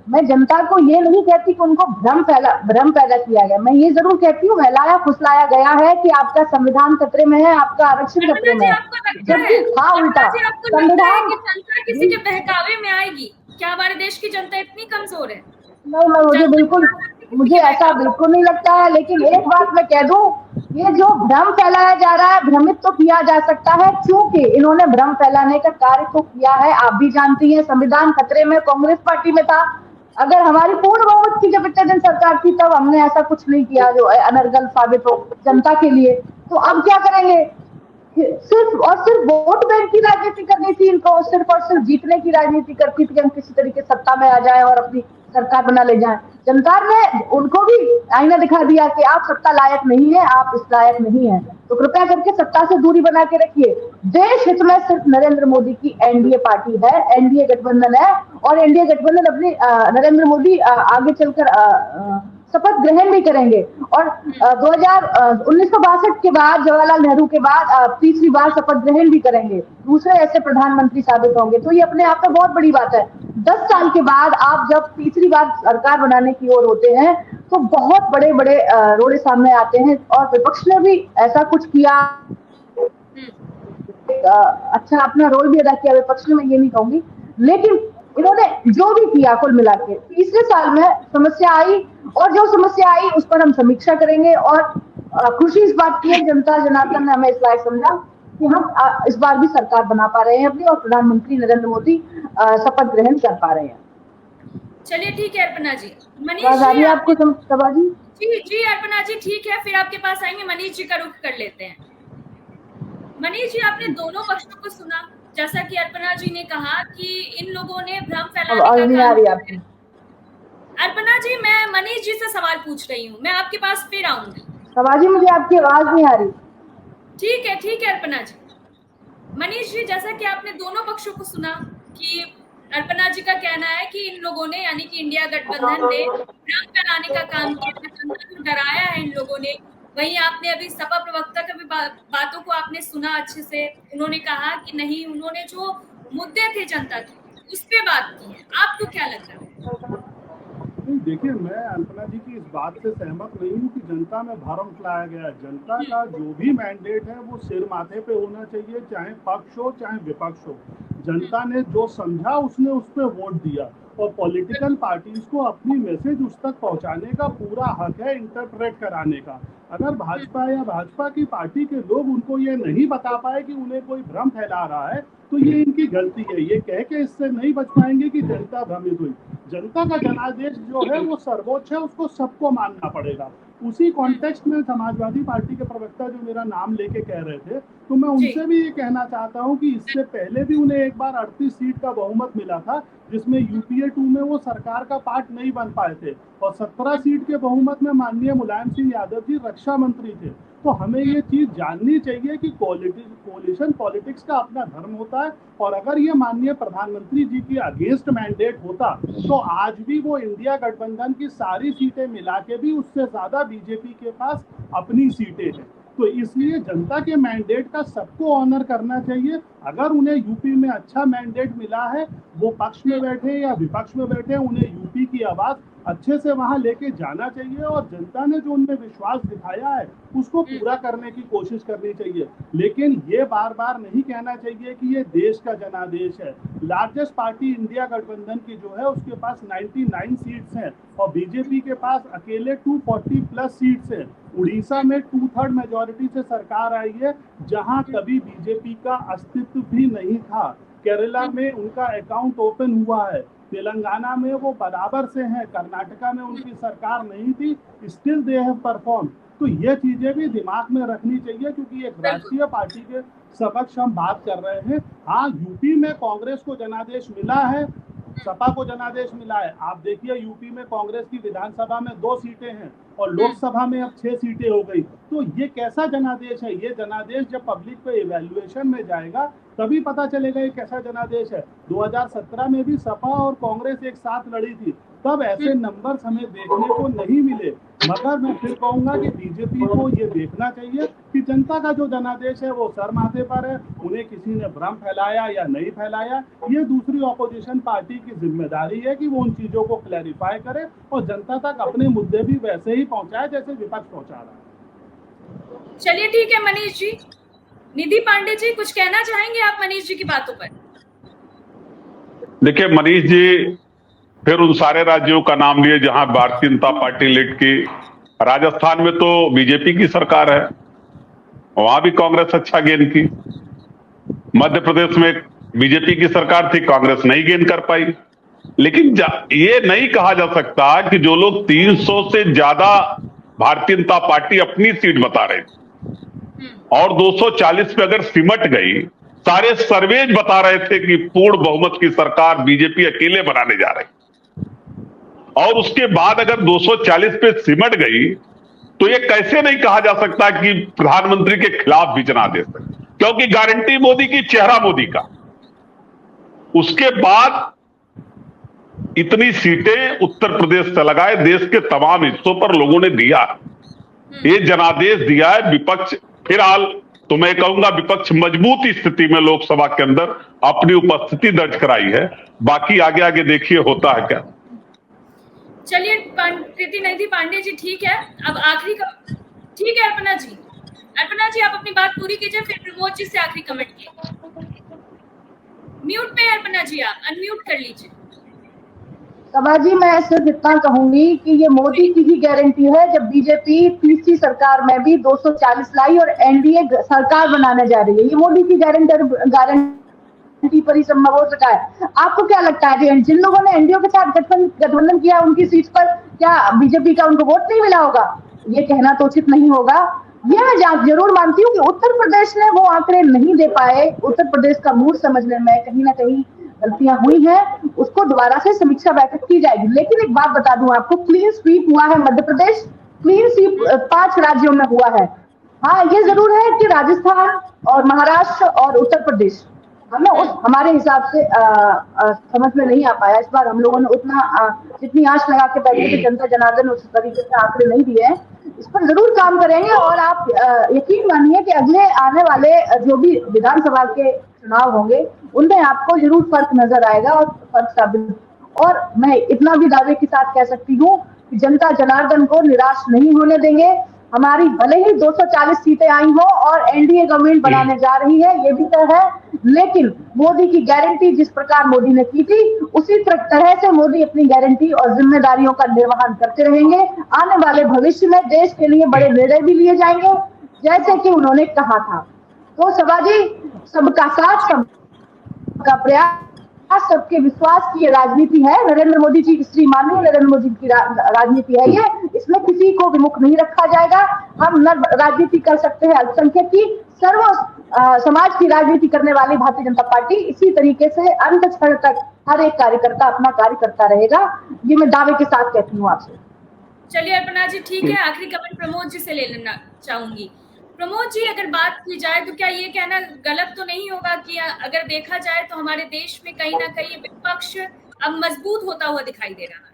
मैं जनता को ये नहीं कहती कि उनको भ्रम पैदा किया गया, मैं ये जरूर कहती हूँ बहलाया फुसलाया गया है कि आपका संविधान खतरे में है, आपका आरक्षण खतरे में है, जबकि था उल्टा। संविधान जनता किसी के बहकावे में आएगी क्या? हमारे देश की जनता इतनी कमजोर है? नहीं, मुझे ऐसा बिल्कुल नहीं लगता है। लेकिन एक बात मैं कह दूं, ये जो भ्रम फैलाया जा रहा है, भ्रमित तो किया जा सकता है, क्योंकि इन्होंने भ्रम फैलाने का कार्य तो किया है। आप भी जानती हैं, संविधान खतरे में कांग्रेस पार्टी में था। अगर हमारी पूर्ण बहुमत की जब इतने दिन सरकार थी, तब हमने ऐसा कुछ नहीं किया जो अनर्गल साबित हो जनता के लिए। तो अब क्या करेंगे? सिर्फ और सिर्फ वोट बैंक की राजनीति करनी थी इनको, सिर्फ और सिर्फ जीतने की राजनीति करती थी कि हम किसी तरीके सत्ता में आ जाएं और अपनी सरकार बना ले जाएं। जनता ने उनको भी आईना दिखा दिया कि आप सत्ता लायक नहीं है, आप इस लायक नहीं है, तो कृपया करके सत्ता से दूरी बना के रखिए। देश हित में सिर्फ नरेंद्र मोदी की एनडीए पार्टी है, एनडीए गठबंधन है, और एनडीए गठबंधन अपनी नरेंद्र मोदी आगे चलकर शपथ ग्रहण भी करेंगे। और 1962 के बाद, जवाहरलाल नेहरू के बाद तीसरी बार शपथ ग्रहण भी करेंगे, दूसरे ऐसे प्रधानमंत्री साबित होंगे। तो ये अपने आप में बहुत बड़ी बात है। 10 साल के बाद आप जब तीसरी बार सरकार बनाने की ओर होते हैं, तो बहुत बड़े बड़े रोड़े सामने आते हैं, और विपक्ष ने भी ऐसा कुछ किया, अच्छा अपना रोल भी अदा किया विपक्ष ने, मैं ये नहीं कहूंगी, लेकिन इन्होंने जो भी किया कुल मिला के, तीसरे साल में समस्या आई, और जो समस्या आई उस पर हम समीक्षा करेंगे। और खुशी इस बात की है, जनता जनार्दन ने हमें इस लायक समझा कि हम इस बार भी सरकार बना पा रहे हैं अपनी, और प्रधानमंत्री नरेंद्र मोदी शपथ ग्रहण कर पा रहे हैं। चलिए ठीक है अर्पणा जी। मनीष जी आपको सभा जी? जी अर्पणा जी ठीक है, फिर आपके पास आएंगे। मनीष जी का रुख कर लेते हैं। मनीष जी, आपने दोनों पक्षों को सुना, जैसा कि अर्पणा जी ने कहा कि इन लोगों ने भ्रम फैलाने का काम किया। अर्पणा जी, मैं मनीष जी से सवाल पूछ रही हूँ, मैं आपके पास फिर आऊंगी। सभा जी, मुझे आपकी आवाज नहीं आ रही। ठीक है अर्पणा जी। मनीष जी, जैसा कि आपने दोनों पक्षों को सुना कि अर्पणा जी का कहना है कि इन लोगों ने, यानी कि इंडिया गठबंधन ने भ्रम फैलाने का काम किया, जनता को डराया है इन लोगों ने। वहीं आपने अभी सपा प्रवक्ता का भी बातों को आपने सुना अच्छे से। उन्होंने कहा कि नहीं, उन्होंने जो मुद्दे थे जनता के उस पे बात की है। आपको क्या लग रहा है? देखिए, मैं अल्पना जी की इस बात से सहमत नहीं हूँ कि जनता में भ्रम फैलाया गया है। जनता का जो भी मैंडेट है वो सिर माथे पे होना चाहिए, चाहे पक्ष हो चाहे विपक्ष हो। जनता ने जो समझा उसने उस पर वोट दिया, और पॉलिटिकल पार्टीज को अपनी मैसेज उस तक पहुंचाने का पूरा हक है, इंटरप्रेट कराने का। अगर भाजपा या भाजपा की पार्टी के लोग उनको ये नहीं बता पाए कि उन्हें कोई भ्रम फैला रहा है, तो ये इनकी गलती है। ये कह के इससे नहीं बच पाएंगे कि जनता भ्रमित हुई। जनता का जनादेश जो है वो सर्वोच्च है, उसको सबको मानना पड़ेगा। उसी कॉन्टेक्स्ट में समाजवादी पार्टी के प्रवक्ता जो मेरा नाम लेके कह रहे थे, तो मैं उनसे भी ये कहना चाहता हूँ कि इससे पहले भी उन्हें एक बार 38 सीट का बहुमत मिला था, जिसमें यूपीए 2 में वो सरकार का पार्ट नहीं बन पाए थे, और 17 सीट के बहुमत में माननीय मुलायम सिंह यादव जी रक्षा मंत्री थे। तो हमें ये चीज जाननी चाहिए कि कोलिशन पॉलिटिक्स का अपना धर्म होता है, और अगर ये माननीय प्रधानमंत्री जी की अगेंस्ट मैंडेट होता, तो आज भी वो इंडिया गठबंधन की सारी सीटें मिला के भी उससे ज्यादा बीजेपी के पास अपनी सीटें हैं। तो इसलिए जनता के मैंडेट का सबको ऑनर करना चाहिए। अगर उन्हें यूपी में अच्छा मैंडेट मिला है, वो पक्ष में बैठे या विपक्ष में बैठे, उन्हें यूपी की आवाज अच्छे से वहां लेके जाना चाहिए, और जनता ने जो उनमें विश्वास दिखाया है उसको पूरा करने की कोशिश करनी चाहिए। लेकिन ये बार बार नहीं कहना चाहिए कि ये देश का जनादेश है। लार्जेस्ट पार्टी इंडिया गठबंधन की जो है उसके पास 99 सीट्स हैं, और बीजेपी के पास अकेले 240 प्लस सीट्स हैं। उड़ीसा में 2/3 मेजोरिटी से सरकार आई है, जहां कभी बीजेपी का अस्तित्व भी नहीं था। केरला में उनका अकाउंट ओपन हुआ है। तेलंगाना में वो बराबर से हैं, कर्नाटका में उनकी सरकार नहीं थी, स्टिल दे हैव परफॉर्म। तो ये चीजें भी दिमाग में रखनी चाहिए, क्योंकि एक राष्ट्रीय पार्टी के समक्ष हम बात कर रहे हैं। हाँ, यूपी में कांग्रेस को जनादेश मिला है, सपा को जनादेश मिला है। आप देखिए यूपी में कांग्रेस की विधानसभा में 2 सीटें हैं और लोकसभा में अब 6 सीटें हो गई। तो ये कैसा जनादेश है? ये जनादेश जब पब्लिक पे इवैल्यूएशन में जाएगा तभी पता चलेगा ये कैसा जनादेश है। 2017 में भी सपा और कांग्रेस एक साथ लड़ी थी, तब ऐसे नंबर्स हमें देखने को नहीं मिले। मगर मैं फिर कहूंगा कि बीजेपी को ये देखना चाहिए कि जनता का जो जनादेश है वो सर माथे पर है। उन्हें किसी ने भ्रम फैलाया या नहीं फैलाया, ये दूसरी ऑपोजिशन पार्टी की जिम्मेदारी है कि वो उन चीजों को क्लैरिफाई करे और जनता तक अपने मुद्दे भी वैसे ही पहुंचाए जैसे विपक्ष पहुंचा रहा है। चलिए ठीक है मनीष जी। निधि पांडे जी, कुछ कहना चाहेंगे आप मनीष जी की बातों पर? देखिए मनीष जी फिर उन सारे राज्यों का नाम लिए जहां भारतीय जनता पार्टी लीड की। राजस्थान में तो बीजेपी की सरकार है, वहां भी कांग्रेस अच्छा गेन की। मध्य प्रदेश में बीजेपी की सरकार थी, कांग्रेस नहीं गेन कर पाई। लेकिन ये नहीं कहा जा सकता कि जो लोग 300 से ज्यादा भारतीय जनता पार्टी अपनी सीट बता रहे और 240 पे अगर सिमट गई, सारे सर्वेज बता रहे थे कि पूर्ण बहुमत की सरकार बीजेपी अकेले बनाने जा रही, और उसके बाद अगर 240 पे सिमट गई तो ये कैसे नहीं कहा जा सकता कि प्रधानमंत्री के खिलाफ भी जनादेश है, क्योंकि गारंटी मोदी की, चेहरा मोदी का। उसके बाद इतनी सीटें उत्तर प्रदेश से लगाए, देश के तमाम हिस्सों पर लोगों ने दिया, ये जनादेश दिया है। विपक्ष फिलहाल तो मैं कहूंगा विपक्ष मजबूत स्थिति में लोकसभा के अंदर अपनी उपस्थिति दर्ज कराई है। बाकी आगे आगे देखिए होता है क्या। चलिए प्रीति निधि पांडे जी, ठीक है, अब आखिरी ठीक है अर्पणा जी आप अपनी बात पूरी कीजिए, फिर प्रमोद जी से आखिरी कमेंट कीजिए। म्यूट पे अर्पणा जी, आप अनम्यूट कर लीजिए। सभा जी, मैं सिर्फ इतना कहूंगी कि ये मोदी की ही गारंटी है। जब बीजेपी तीसरी सरकार में भी 240 लाई और एनडीए सरकार बनाने जा रही है, ये मोदी की गारंटी पर ही संभव हो सका है। आपको क्या लगता है जिन लोगों ने एनडीए के साथ गठबंधन किया उनकी सीट पर क्या बीजेपी का उनको वोट नहीं मिला होगा? ये कहना तो उचित नहीं होगा। ये मैं जरूर मानती हूँ कि उत्तर प्रदेश ने वो आंकड़े नहीं दे पाए। उत्तर प्रदेश का मूड समझने में कहीं ना कहीं गलतियां हुई हैं, उसको दोबारा से समीक्षा बैठक की जाएगी। लेकिन एक बात बता दूं आपको, क्लीन स्वीप हुआ है मध्य प्रदेश, क्लीन स्वीप 5 राज्यों में हुआ है। हाँ, ये जरूर है कि राजस्थान और महाराष्ट्र और उत्तर प्रदेश हमें हमारे हिसाब से समझ में नहीं आ पाया। इस बार हम लोगों ने उतना जितनी आंच लगा के बैठे थे जनता जनार्दन उस तरीके से आंकड़े नहीं दिए हैं। इस पर जरूर काम करेंगे और आप यकीन मानिए कि अगले आने वाले जो भी विधानसभा के चुनाव होंगे उनमें आपको जरूर फर्क नजर आएगा और फर्क साबित। और मैं इतना भी दावे के साथ कह सकती हूँ कि जनता जनार्दन को निराश नहीं होने देंगे। हमारी भले ही 240 सीटें आई हो और एनडीए गवर्नमेंट बनाने जा रही है, ये भी तय है, लेकिन मोदी की गारंटी जिस प्रकार मोदी ने की थी उसी तरह से मोदी अपनी गारंटी और जिम्मेदारियों का निर्वहन करते रहेंगे। आने वाले भविष्य में देश के लिए बड़े निर्णय भी लिए जाएंगे जैसे कि उन्होंने कहा था। तो सभा जी, सबका साथ, सबका प्रयास, सबके विश्वास की ये राजनीति है। नरेंद्र मोदी जी, श्री माननीय नरेंद्र मोदी की राजनीति है ये, इसमें किसी को विमुख नहीं रखा जाएगा। हम न राजनीति कर सकते हैं अल्पसंख्यक की, सर्व समाज की राजनीति करने वाली भारतीय जनता पार्टी इसी तरीके से अंत क्षण तक हर एक कार्यकर्ता अपना कार्य करता रहेगा। ये मैं दावे के साथ कहती हूँ आपसे। चलिए अर्पणा जी, ठीक है, आखिरी कमेंट प्रमोद जी से ले लेना चाहूंगी। प्रमोद जी, अगर बात की जाए तो क्या ये कहना गलत तो नहीं होगा कि अगर देखा जाए तो हमारे देश में कहीं ना कहीं विपक्ष अब मजबूत होता हुआ दिखाई दे रहा है?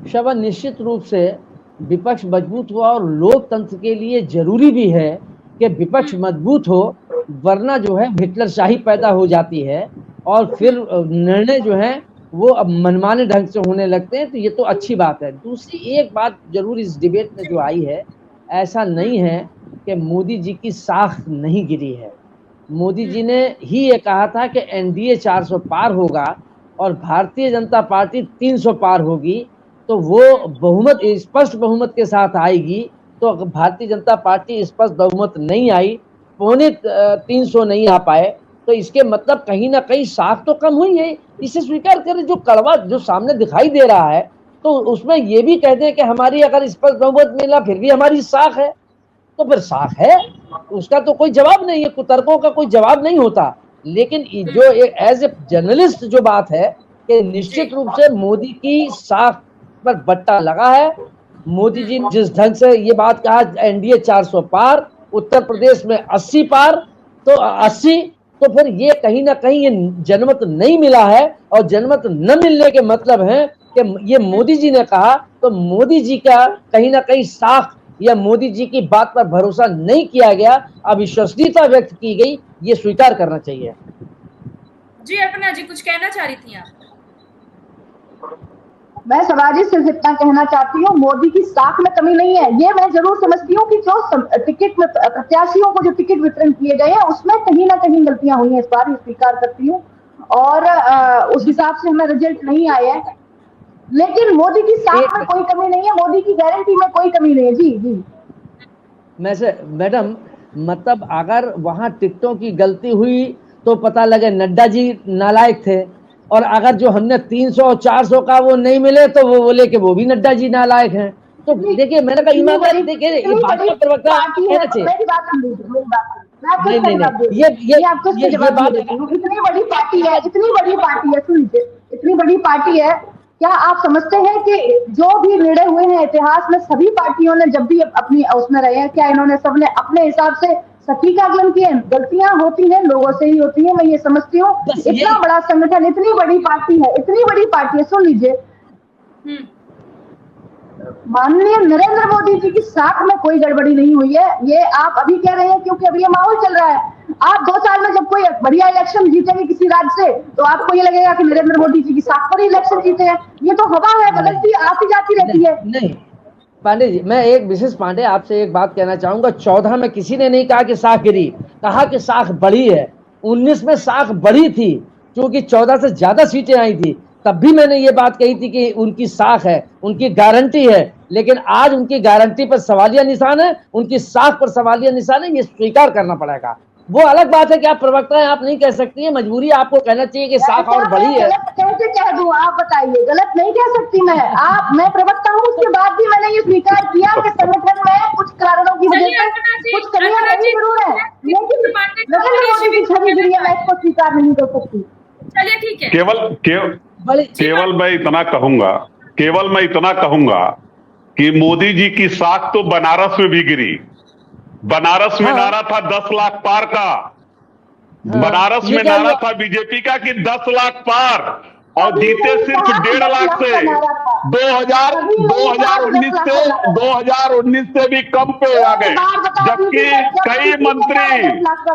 शबा, निश्चित रूप से विपक्ष मजबूत हुआ और लोकतंत्र के लिए जरूरी भी है कि विपक्ष मजबूत हो, वरना जो है हिटलरशाही पैदा हो जाती है और फिर निर्णय जो है वो अब मनमाने ढंग से होने लगते हैं। तो ये तो अच्छी बात है। दूसरी एक बात जरूर इस डिबेट में जो आई है, ऐसा नहीं है कि मोदी जी की साख नहीं गिरी है। मोदी जी ने ही ये कहा था कि एनडीए 400 पार होगा और भारतीय जनता पार्टी 300 पार होगी, तो वो बहुमत, स्पष्ट बहुमत के साथ आएगी। तो भारतीय जनता पार्टी स्पष्ट बहुमत नहीं आई, 325 नहीं आ पाए, तो तो इसके मतलब कहीं ना कहीं साख तो कम हुई है, इसे स्वीकार करें। जो कड़वा जो सामने दिखाई दे रहा है तो उसमें ये भी कह दें कि हमारी अगर इस पर बहुमत मिला फिर भी हमारी साख है, तो फिर साख है, उसका तो कोई जवाब नहीं है, कुतर्कों का कोई जवाब नहीं होता। लेकिन जो एज ए जर्नलिस्ट जो बात है कि निश्चित रूप से मोदी की साख पर बट्टा लगा है। मोदी जी ने जिस ढंग से ये बात कहा एनडीए 400 पार, उत्तर प्रदेश में 80 पार, तो 80, तो फिर ये कहीं ना कहीं ये जनमत नहीं मिला है, और जनमत न मिलने के मतलब है कि ये मोदी जी ने कहा, तो मोदी जी का कहीं ना कहीं साख या मोदी जी की बात पर भरोसा नहीं किया गया, अविश्वसनीयता व्यक्त की गई, ये स्वीकार करना चाहिए। जी अर्पणा जी कुछ कहना चाह रही थी आप? मैं सवाजी सिर्फ इतना कहना चाहती हूँ, मोदी की साख में कमी नहीं है। ये मैं जरूर समझती हूँ कि जो टिकट में प्रत्याशियों को जो टिकट वितरण किए गए हैं उसमें कहीं ना कहीं गलतियां हुई हैं, इस बार स्वीकार करती हूँ, और उस हिसाब से हमें रिजल्ट नहीं आए हैं। लेकिन मोदी की साख में कोई कमी नहीं है, मोदी की गारंटी में कोई कमी नहीं है। जी जी मैडम, मतलब अगर वहां टिकटों की गलती हुई तो पता लगे नड्डा जी नालायक थे, और अगर जो हमने 300 और 400 का वो नहीं मिले तो वो बोले कि वो भी नड्डा जी नालायक हैं। तो देखिए मैंने कहा ईमानदारी, देखिए ये भाजपा प्रवक्ता कहना चाहिए। मेरी बात सुन लीजिए, मेरी बात नहीं नहीं नहीं, ये आपको जवाब दे देती हूँ। इतनी बड़ी पार्टी है, इतनी बड़ी पार्टी है, सुन लीजिए, इतनी बड़ी पार्टी है, क्या आप समझते हैं कि जो भी निर्णय हुए हैं इतिहास में सभी पार्टियों ने जब भी अपनी उसमें रहे हैं, क्या इन्होंने सबने अपने हिसाब से सटीक आकलन किए? गलतियां होती हैं, लोगों से ही होती है, मैं ये समझती हूँ। इतना बड़ा संगठन, इतनी बड़ी पार्टी है, इतनी बड़ी पार्टी है, सुन लीजिए, माननीय नरेंद्र मोदी जी की साख में कोई गड़बड़ी नहीं हुई है। ये आप अभी कह रहे हैं क्योंकि अभी ये माहौल चल रहा है। आप 2 साल में जब कोई बढ़िया इलेक्शन जीतेंगे किसी राज्य से, तो आपको ये लगेगा कि नरेंद्र मोदी जी की साख पर ही इलेक्शन जीते हैं। ये तो हवा है, बदलती आती जाती रहती है। नहीं पांडे जी, मैं एक विशेष पांडे आपसे एक बात कहना चाहूंगा। 14 में किसी ने नहीं कहा कि साख गिरी, कहा कि साख बढ़ी है। 19 में साख बढ़ी थी क्योंकि 14 से ज्यादा सीटें आई थी, तब भी मैंने ये बात कही थी कि उनकी साख है, उनकी गारंटी है। लेकिन आज उनकी गारंटी पर सवालिया निशान है, उनकी साख पर सवालिया निशान है, ये स्वीकार करना पड़ेगा। वो अलग बात है कि आप प्रवक्ता हैं, आप नहीं कह सकती है, मजबूरी आपको कहना चाहिए कि साख और बढ़ी है। कैसे कह दूं, आप बताइए, गलत नहीं कह सकती मैं प्रवक्ता हूँ। उसके बाद भी मैंने ये स्वीकार किया कि संगठन में कुछ कारणों की वजह से कुछ कमियां रही जरूर है, लेकिन नरेंद्र मोदी की छवि गिरी है, मैं इसको स्वीकार नहीं कर सकती। चलिए ठीक है। केवल मैं इतना कहूंगा कि मोदी जी की साख तो बनारस में भी गिरी। बनारस में नारा था 10 लाख पार का, बनारस में नारा था बीजेपी का कि 10 लाख पार, और जीते सिर्फ 1.5 लाख से। 2019 से भी कम पे आ गए, जबकि कई मंत्री,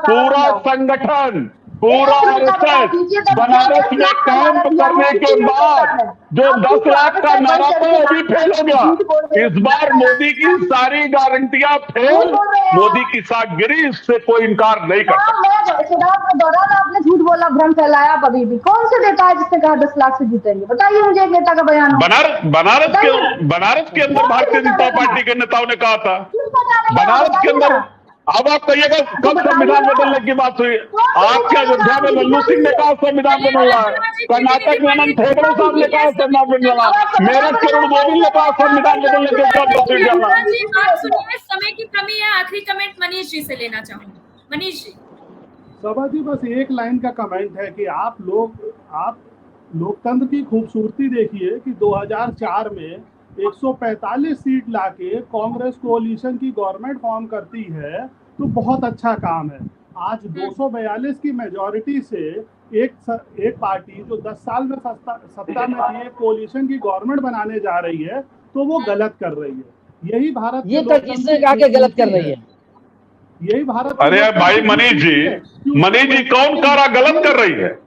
पूरा संगठन, पूरा आरएसएस बनारस में कैंप करने के बाद जो 10 लाख का नारा था वो भी फेल हो गया। इस बार मोदी की सारी गारंटियां फेल, मोदी की साख गिरी, इससे कोई इनकार नहीं करता। चुनाव के दौरान आपने झूठ बोला, भ्रम फैलाया। अभी भी कौन से नेता है जिसने कहा 10 लाख से जीतेंगे? बताइए मुझे एक नेता का बयान। बनारस के अंदर भारतीय जनता पार्टी के नेताओं ने कहा था, बनारस के अंदर। अब आप कहिएगा कब संविधान बदलने की बात हुई? आपके अयोध्या में लल्लू सिंह ने कहा संविधान बदल रहा है, कर्नाटक में अनंत हेगड़े साहब ने कहा संविधान बदल रहा है, मेरठ के अरुण गोविल ने कहा संविधान बदलने के बाद सुनिए, समय की कमी है, आखिरी कमेंट मनीष जी से लेना चाहूंगी। मनीष जी। सभा जी, बस एक लाइन का कमेंट है कि आप लोकतंत्र की खूबसूरती देखिए कि 2004 में 145 सीट लाके कांग्रेस कोalition की गवर्नमेंट फॉर्म करती है, तो बहुत अच्छा काम है। आज 242 की मेजॉरिटी से एक पार्टी जो 10 साल में सत्ता में थी, कोalition की गवर्नमेंट बनाने जा रही है, तो वो गलत कर रही है। यही भारत, ये तो किसने कहा कि गलत कर रही है? यही भारत। अरे भाई मनीष जी कौन कह रहा गलत कर रही है?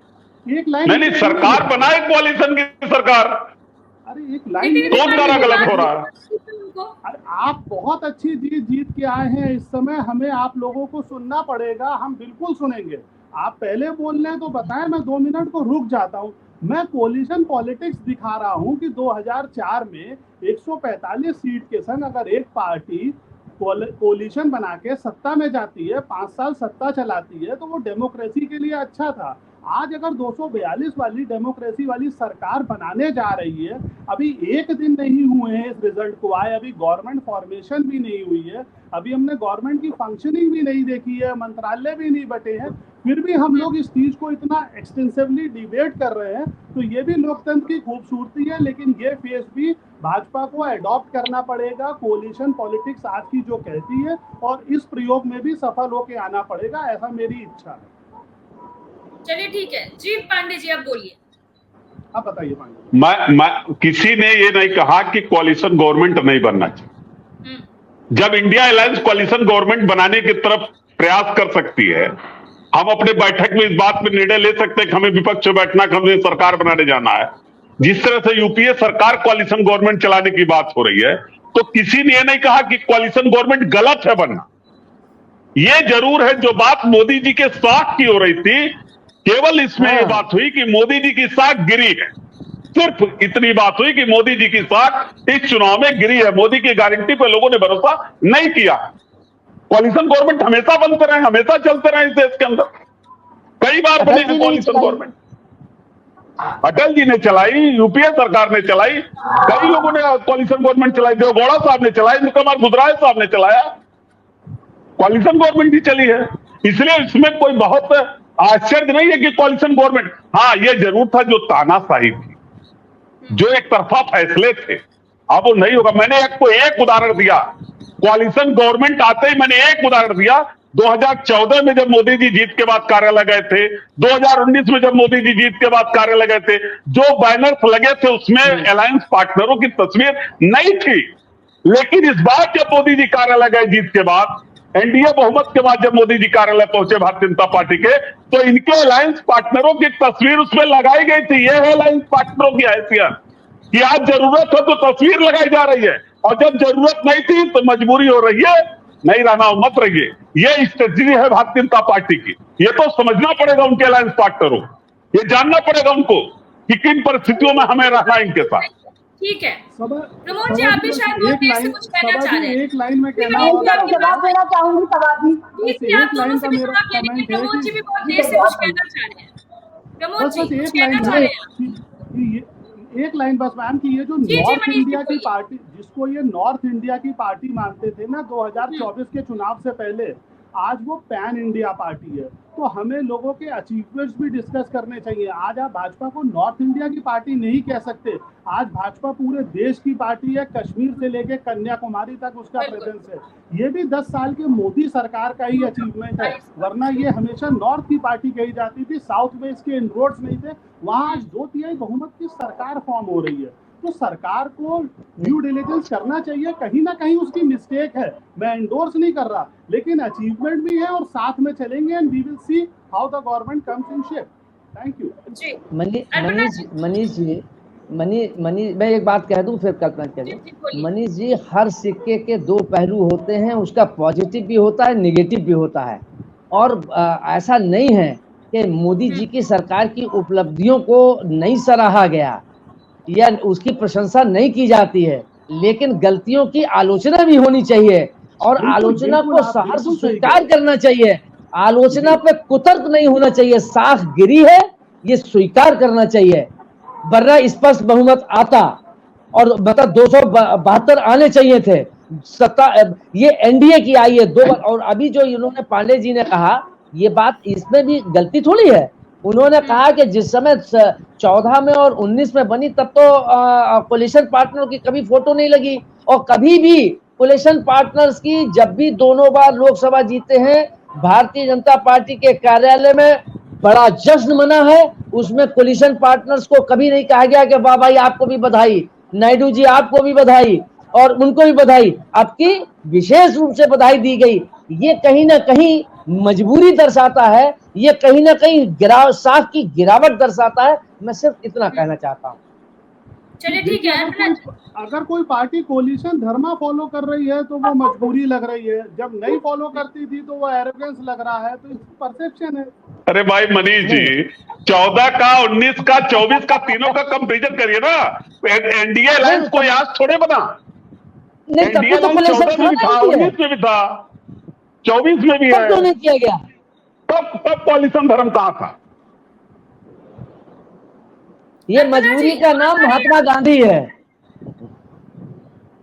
एक लाइन नहीं, सरकार बनाए कोalition की सरकार। अरे एक लाइन कौन कह रहा गलत हो रहा है? अरे आप बहुत अच्छी जीत के आए हैं, इस समय हमें आप लोगों को सुनना पड़ेगा। हम बिल्कुल सुनेंगे। आप पहले बोल रहे हैं तो बताएं, मैं 2 मिनट को रुक जाता हूं। मैं कोलिशन पॉलिटिक्स दिखा रहा हूं कि 2004 में 145 सीट के संग अगर एक पार्टी कोलिशन बना के सत्ता में जाती है, 5 साल सत्ता चलाती है, तो वो डेमोक्रेसी के लिए अच्छा था। आज अगर 242 वाली डेमोक्रेसी वाली सरकार बनाने जा रही है, अभी एक दिन नहीं हुए हैं इस रिजल्ट को आए, अभी गवर्नमेंट फॉर्मेशन भी नहीं हुई है, अभी हमने गवर्नमेंट की फंक्शनिंग भी नहीं देखी है, मंत्रालय भी नहीं बटे हैं, फिर भी हम लोग इस चीज को इतना एक्सटेंसिवली डिबेट कर रहे हैं, तो ये भी लोकतंत्र की खूबसूरती है। लेकिन ये फेस भी भाजपा को अडॉप्ट करना पड़ेगा, कोलिशन पॉलिटिक्स आज की जो कहती है, और इस प्रयोग में भी सफल होकर आना पड़ेगा, ऐसा मेरी इच्छा है। चलिए ठीक है जी, पांडे जी आप बोलिए। आप बताइए पांडे। मैं किसी ने ये नहीं कहा कि कोलिशन गवर्नमेंट नहीं बनना चाहिए। जब इंडिया अलायंस कोलिशन गवर्नमेंट बनाने की तरफ प्रयास कर सकती है, हम अपने बैठक में इस बात में निर्णय ले सकते हैं कि हमें विपक्ष में बैठना, हमें सरकार बनाने जाना है। जिस तरह से यूपीए सरकार कोलिशन गवर्नमेंट चलाने की बात हो रही है, तो किसी ने यह नहीं कहा कि कोलिशन गवर्नमेंट गलत है बनना। यह जरूर है, जो बात मोदी जी के साख की हो रही थी, केवल इसमें यह बात हुई कि मोदी जी की साख गिरी है। सिर्फ इतनी बात हुई कि मोदी जी की साख इस चुनाव में गिरी है, मोदी की गारंटी पर लोगों ने भरोसा नहीं किया। कोलिशन गवर्नमेंट हमेशा बनते रहे, हमेशा चलते रहे इस देश के अंदर, कई बार बने हैं कोलिशन गवर्नमेंट। अटल जी ने चलाई, यूपीए सरकार ने चलाई, कई लोगों ने कोलिशन गवर्नमेंट चलाई, देवगौड़ा साहब ने चलाई, इंद्र कुमार गुजराल साहब ने चलाया, कोलिशन गवर्नमेंट ही चली है। इसलिए इसमें कोई बहुत आश्चर्य नहीं है कि कोलिशन गवर्नमेंट, हाँ ये जरूर था जो तानाशाही थी, जो एक तरफा फैसले थे, अब वो नहीं होगा। मैंने आपको एक उदाहरण दिया, कोलिशन गवर्नमेंट आते ही मैंने एक उदाहरण दिया, 2014 में जब मोदी जी जीत के बाद कार्यालय गए थे, 2019 में जब मोदी जी जीत के बाद कार्यालय गए थे, जो बैनर्स लगे थे उसमें अलायंस पार्टनरों की तस्वीर नहीं थी। लेकिन इस बार जब मोदी जी कार्यालय गए जीत के बाद, एनडीए बहुमत के बाद जब मोदी जी कार्यालय पहुंचे भारतीय जनता पार्टी के, तो इनके अलायंस पार्टनरों की तस्वीर उसमें लगाई गई थी। यह है अलायंस पार्टनरों की हैसियत कि आज जरूरत हो तो तस्वीर लगाई जा रही है, और जब जरूरत नहीं थी तो मजबूरी हो रही है, नहीं रहना मत रहिए। ये स्ट्रेटजी है भारतीय जनता पार्टी की। ये तो समझना पड़ेगा उनके अलायंस पार्टनरों, ये जानना पड़ेगा उनको कि किन परिस्थितियों में हमें रहना है इनके साथ। ठीक है प्रमोद जी, आप भी शायद बहुत देर से कुछ कहना चाह रहे हैं। एक लाइन में कहना जवाब देना चाहूंगी सभा जी। आप दोनों से भी जवाब लेने के, प्रमोद जी भी बहुत देर से कुछ कहना चाह रहे हैं। प्रमोद जी कुछ कहना चाह रहे हैं? एक लाइन बस मैम, कि ये जो नॉर्थ इंडिया की पार्टी, जिसको ये नॉर्थ इंडिया की पार्टी मानते थे ना 2024 के चुनाव से पहले, आज वो पैन इंडिया पार्टी है। तो हमें लोगों के अचीवमेंट्स भी डिस्कस करने चाहिए। आज आप भाजपा को नॉर्थ इंडिया की पार्टी नहीं कह सकते, आज भाजपा पूरे देश की पार्टी है, कश्मीर से लेके कन्याकुमारी तक उसका प्रेजेंस है। ये भी 10 साल के मोदी सरकार का ही अचीवमेंट है, वरना ये हमेशा नॉर्थ की पार्टी कही जाती थी, साउथ में इसके इनरोड्स नहीं थे। वहाँ आज 2/3 बहुमत की सरकार फॉर्म हो रही है, तो सरकार को ड्यू डिलिजेंस करना चाहिए। कहीं ना कहीं उसकी मिस्टेक है, मैं एंडोर्स नहीं कर रहा, लेकिन अचीवमेंट भी है और साथ में चलेंगे, and we will see how the government comes in shape. Thank you ji. Manish मैं एक बात कह दूं फिर कल्पना करिए। मनीष जी, हर सिक्के के दो पहलू होते हैं, उसका पॉजिटिव भी होता है, नेगेटिव भी होता है। और ऐसा नहीं है कि मोदी जी की सरकार की उपलब्धियों को नहीं सराहा गया या उसकी प्रशंसा नहीं की जाती है, लेकिन गलतियों की आलोचना भी होनी चाहिए, और आलोचना को सहर्ष स्वीकार करना चाहिए। आलोचना पे कुतर्क नहीं होना चाहिए। साख गिरी है, ये स्वीकार करना चाहिए, वरना स्पष्ट बहुमत आता और मतलब 272 आने चाहिए थे। सत्ता ये एनडीए की आई है 2 बार। और अभी जो इन्होंने पांडे जी ने कहा, ये बात, इसमें भी गलती थोड़ी है। उन्होंने कहा कि जिस समय 14 में और 19 में बनी, तब तो कोलिशन पार्टनर की कभी फोटो नहीं लगी, और कभी भी कोलिशन पार्टनर्स की, जब भी दोनों बार लोकसभा जीते हैं, भारतीय जनता पार्टी के कार्यालय में बड़ा जश्न मना है। उसमें कोलिशन पार्टनर्स को कभी नहीं कहा गया कि वाह भाई आपको भी बधाई, नायडू जी आपको भी बधाई और उनको भी बधाई, आपकी विशेष रूप से बधाई दी गई। ये कहीं ना कहीं मजबूरी दर्शाता है, ये कहीं ना कहीं साख की गिरावट दर्शाता है। मैं सिर्फ इतना कहना चाहता हूँ। चलिए ठीक है। अगर कोई पार्टी कोलिशन धर्मा फॉलो कर रही है तो वो मजबूरी लग रही है, जब नहीं फॉलो करती थी तो वो एरोगेंस लग रहा है, तो परसेप्शन है। अरे भाई मनीष जी, 14 का, 19 का, 24 का, तीनों का कंपेरिजन करिए ना। एनडीए अलायंस कोई आज थोड़े बना, नहीं, तब तो कोलेशन 14 में भी था, 19 में भी था, 24 में भी है। तब तो नहीं किया गया। तब कोalition धर्म कहां था? ये मजबूरी का नाम महात्मा गांधी है।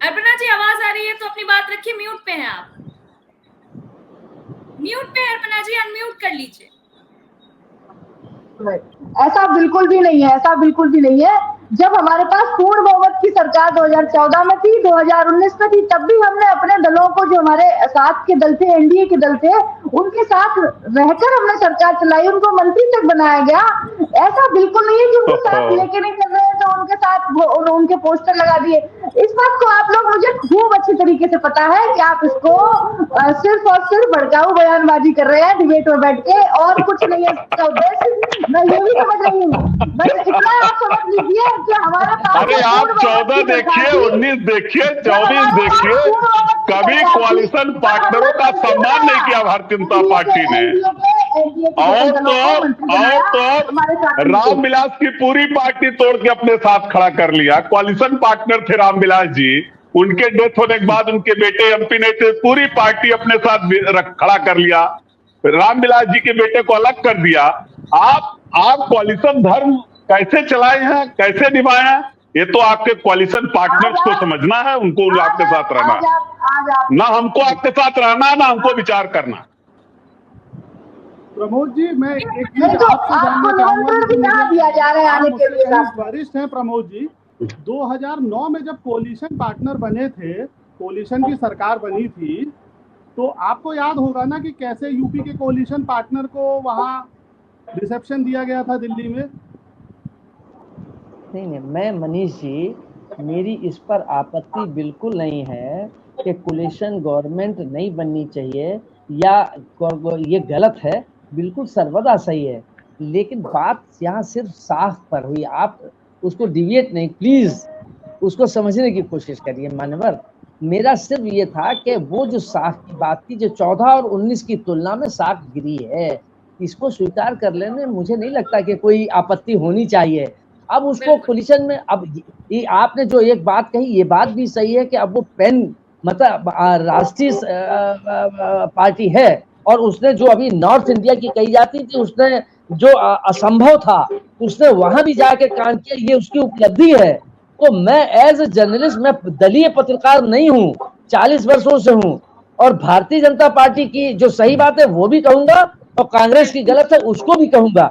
अर्पणा जी आवाज आ रही है तो अपनी बात रखिए, म्यूट पे हैं आप। म्यूट पे अर्पणा जी, अनम्यूट कर लीजिए। ऐसा बिल्कुल भी नहीं है, ऐसा बिल्कुल भी नहीं है। जब हमारे पास पूर्ण बहुमत की सरकार 2014 में थी, 2019 में थी, तब भी हमने अपने दलों को, जो हमारे साथ के दल थे, एनडीए के दल थे, उनके साथ रहकर हमने सरकार चलाई, उनको मंत्री तक बनाया गया। ऐसा बिल्कुल नहीं है कि उनके साथ लेके नहीं कर रहे हैं तो उनके साथ उनके पोस्टर लगा दिए। इस बात को आप लोग, मुझे खूब अच्छी तरीके से पता है कि आप इसको सिर्फ और सिर्फ भड़काऊ बयानबाजी कर रहे हैं डिबेट में बैठ के, और कुछ नहीं है इसका उद्देश्य। मैं ये भी समझ रही हूँ, बस इतना आप समझ लीजिए कि हमारा काम। अरे आप 14 देखिए, 19 देखिए, 24 देखिए, कभी कोalition पार्टनरों का सम्मान नहीं किया भारतीय जनता पार्टी ने। और तो रामविलास की पूरी पार्टी तोड़ के अपने साथ खड़ा कर लिया। कोalition पार्टनर थे रामविलास जी, उनके डेथ होने के बाद उनके बेटे एमपी ने पूरी पार्टी अपने साथ खड़ा कर लिया, रामविलास जी के बेटे को अलग कर दिया। आप कोalition धर्म कैसे चलाए हैं, कैसे निभाए हैं, ये तो आपके कोalition पार्टनर्स को समझना है, उनको आपके साथ रहना है, ना हमको आपके साथ रहना, ना हमको विचार करना। प्रमोद जी, मैं एक चीज तो आपसे जानना चाहूंगा, दिया जा रहा है आने के लिए। वरिष्ठ हैं प्रमोद जी, 2009 में जब कोalition पार्टनर बने थे, कोalition की सरकार बनी थी, तो आपको याद होगा ना कि कैसे यूपी के कोalition पार्टनर को वहां रिसेप्शन दिया गया था दिल्ली में। नहीं, मैं मनीष जी, मेरी इस पर आपत्ति बिल्कुल नहीं है कि कोलिशन गवर्नमेंट नहीं बननी चाहिए या ये गलत है, बिल्कुल सर्वदा सही है। लेकिन बात यहाँ सिर्फ साख पर हुई, आप उसको डिविएट नहीं, प्लीज उसको समझने की कोशिश करिए मान्यवर। मेरा सिर्फ ये था कि वो जो साख की बात थी, जो 14 और 19 की तुलना में साख गिरी है, इसको स्वीकार कर लेने मुझे नहीं लगता कि कोई आपत्ति होनी चाहिए। अब उसको कोलिशन में, अब ये आपने जो एक बात कही, ये बात भी सही है कि अब वो पेन मतलब राष्ट्रीय पार्टी है, और उसने जो अभी नॉर्थ इंडिया की कही जाती थी, उसने जो असंभव था उसने वहां भी जाके काम किया, ये उसकी उपलब्धि है। तो मैं एज ए जर्नलिस्ट, मैं दलीय पत्रकार नहीं हूँ, 40 वर्षों से हूँ, और भारतीय जनता पार्टी की जो सही बात है वो भी कहूंगा, और कांग्रेस की गलत है उसको भी कहूंगा।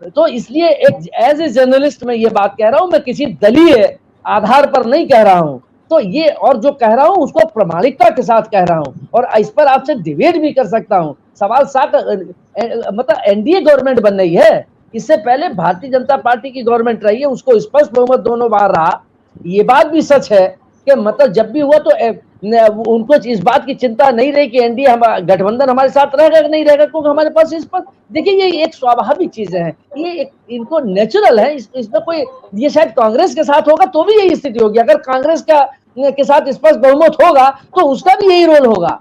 तो इसलिए एक एज ए जर्नलिस्ट मैं ये बात कह रहा हूं, मैं किसी दलीय आधार पर नहीं कह रहा हूं। तो ये, और जो कह रहा हूं उसको प्रामाणिकता के साथ कह रहा हूं, और इस पर आपसे डिबेट भी कर सकता हूं। सवाल साथ मतलब एनडीए गवर्नमेंट बन रही है, इससे पहले भारतीय जनता पार्टी की गवर्नमेंट रही है, उसको स्पष्ट बहुमत दोनों बार रहा। ये बात भी सच है कि मतलब जब भी हुआ तो उनको इस बात की चिंता नहीं रही कि एनडीए गठबंधन हमारे साथ रहेगा कि नहीं रहेगा, क्योंकि हमारे पास इस पर, देखिए ये एक स्वाभाविक चीज है, ये एक इनको नेचुरल है। इसमें कोई, ये शायद कांग्रेस के साथ होगा तो भी यही स्थिति होगी, अगर कांग्रेस के साथ स्पष्ट बहुमत होगा तो उसका भी यही रोल होगा।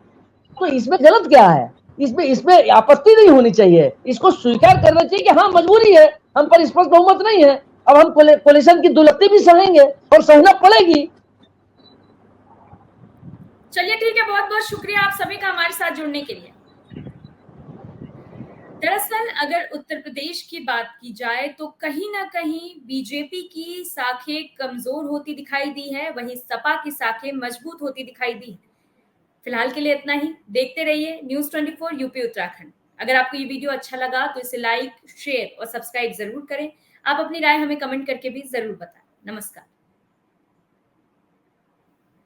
तो इसमें गलत क्या है, इसमें आपत्ति नहीं होनी चाहिए, इसको स्वीकार करना चाहिए कि हाँ मजबूरी है, हम पर स्पष्ट बहुमत नहीं है, अब हम कोलिशन की दुलत्ती भी सहेंगे और सहना पड़ेगी। चलिए ठीक है, बहुत बहुत शुक्रिया आप सभी का हमारे साथ जुड़ने के लिए। दरअसल अगर उत्तर प्रदेश की बात की जाए तो कहीं ना कहीं बीजेपी की साखें कमजोर होती दिखाई दी है, वहीं सपा की साखें मजबूत होती दिखाई दी है। फिलहाल के लिए इतना ही, देखते रहिए न्यूज़ 24 यूपी उत्तराखंड। अगर आपको ये वीडियो अच्छा लगा तो इसे लाइक, शेयर और सब्सक्राइब जरूर करें। आप अपनी राय हमें कमेंट करके भी जरूर बताएं। नमस्कार।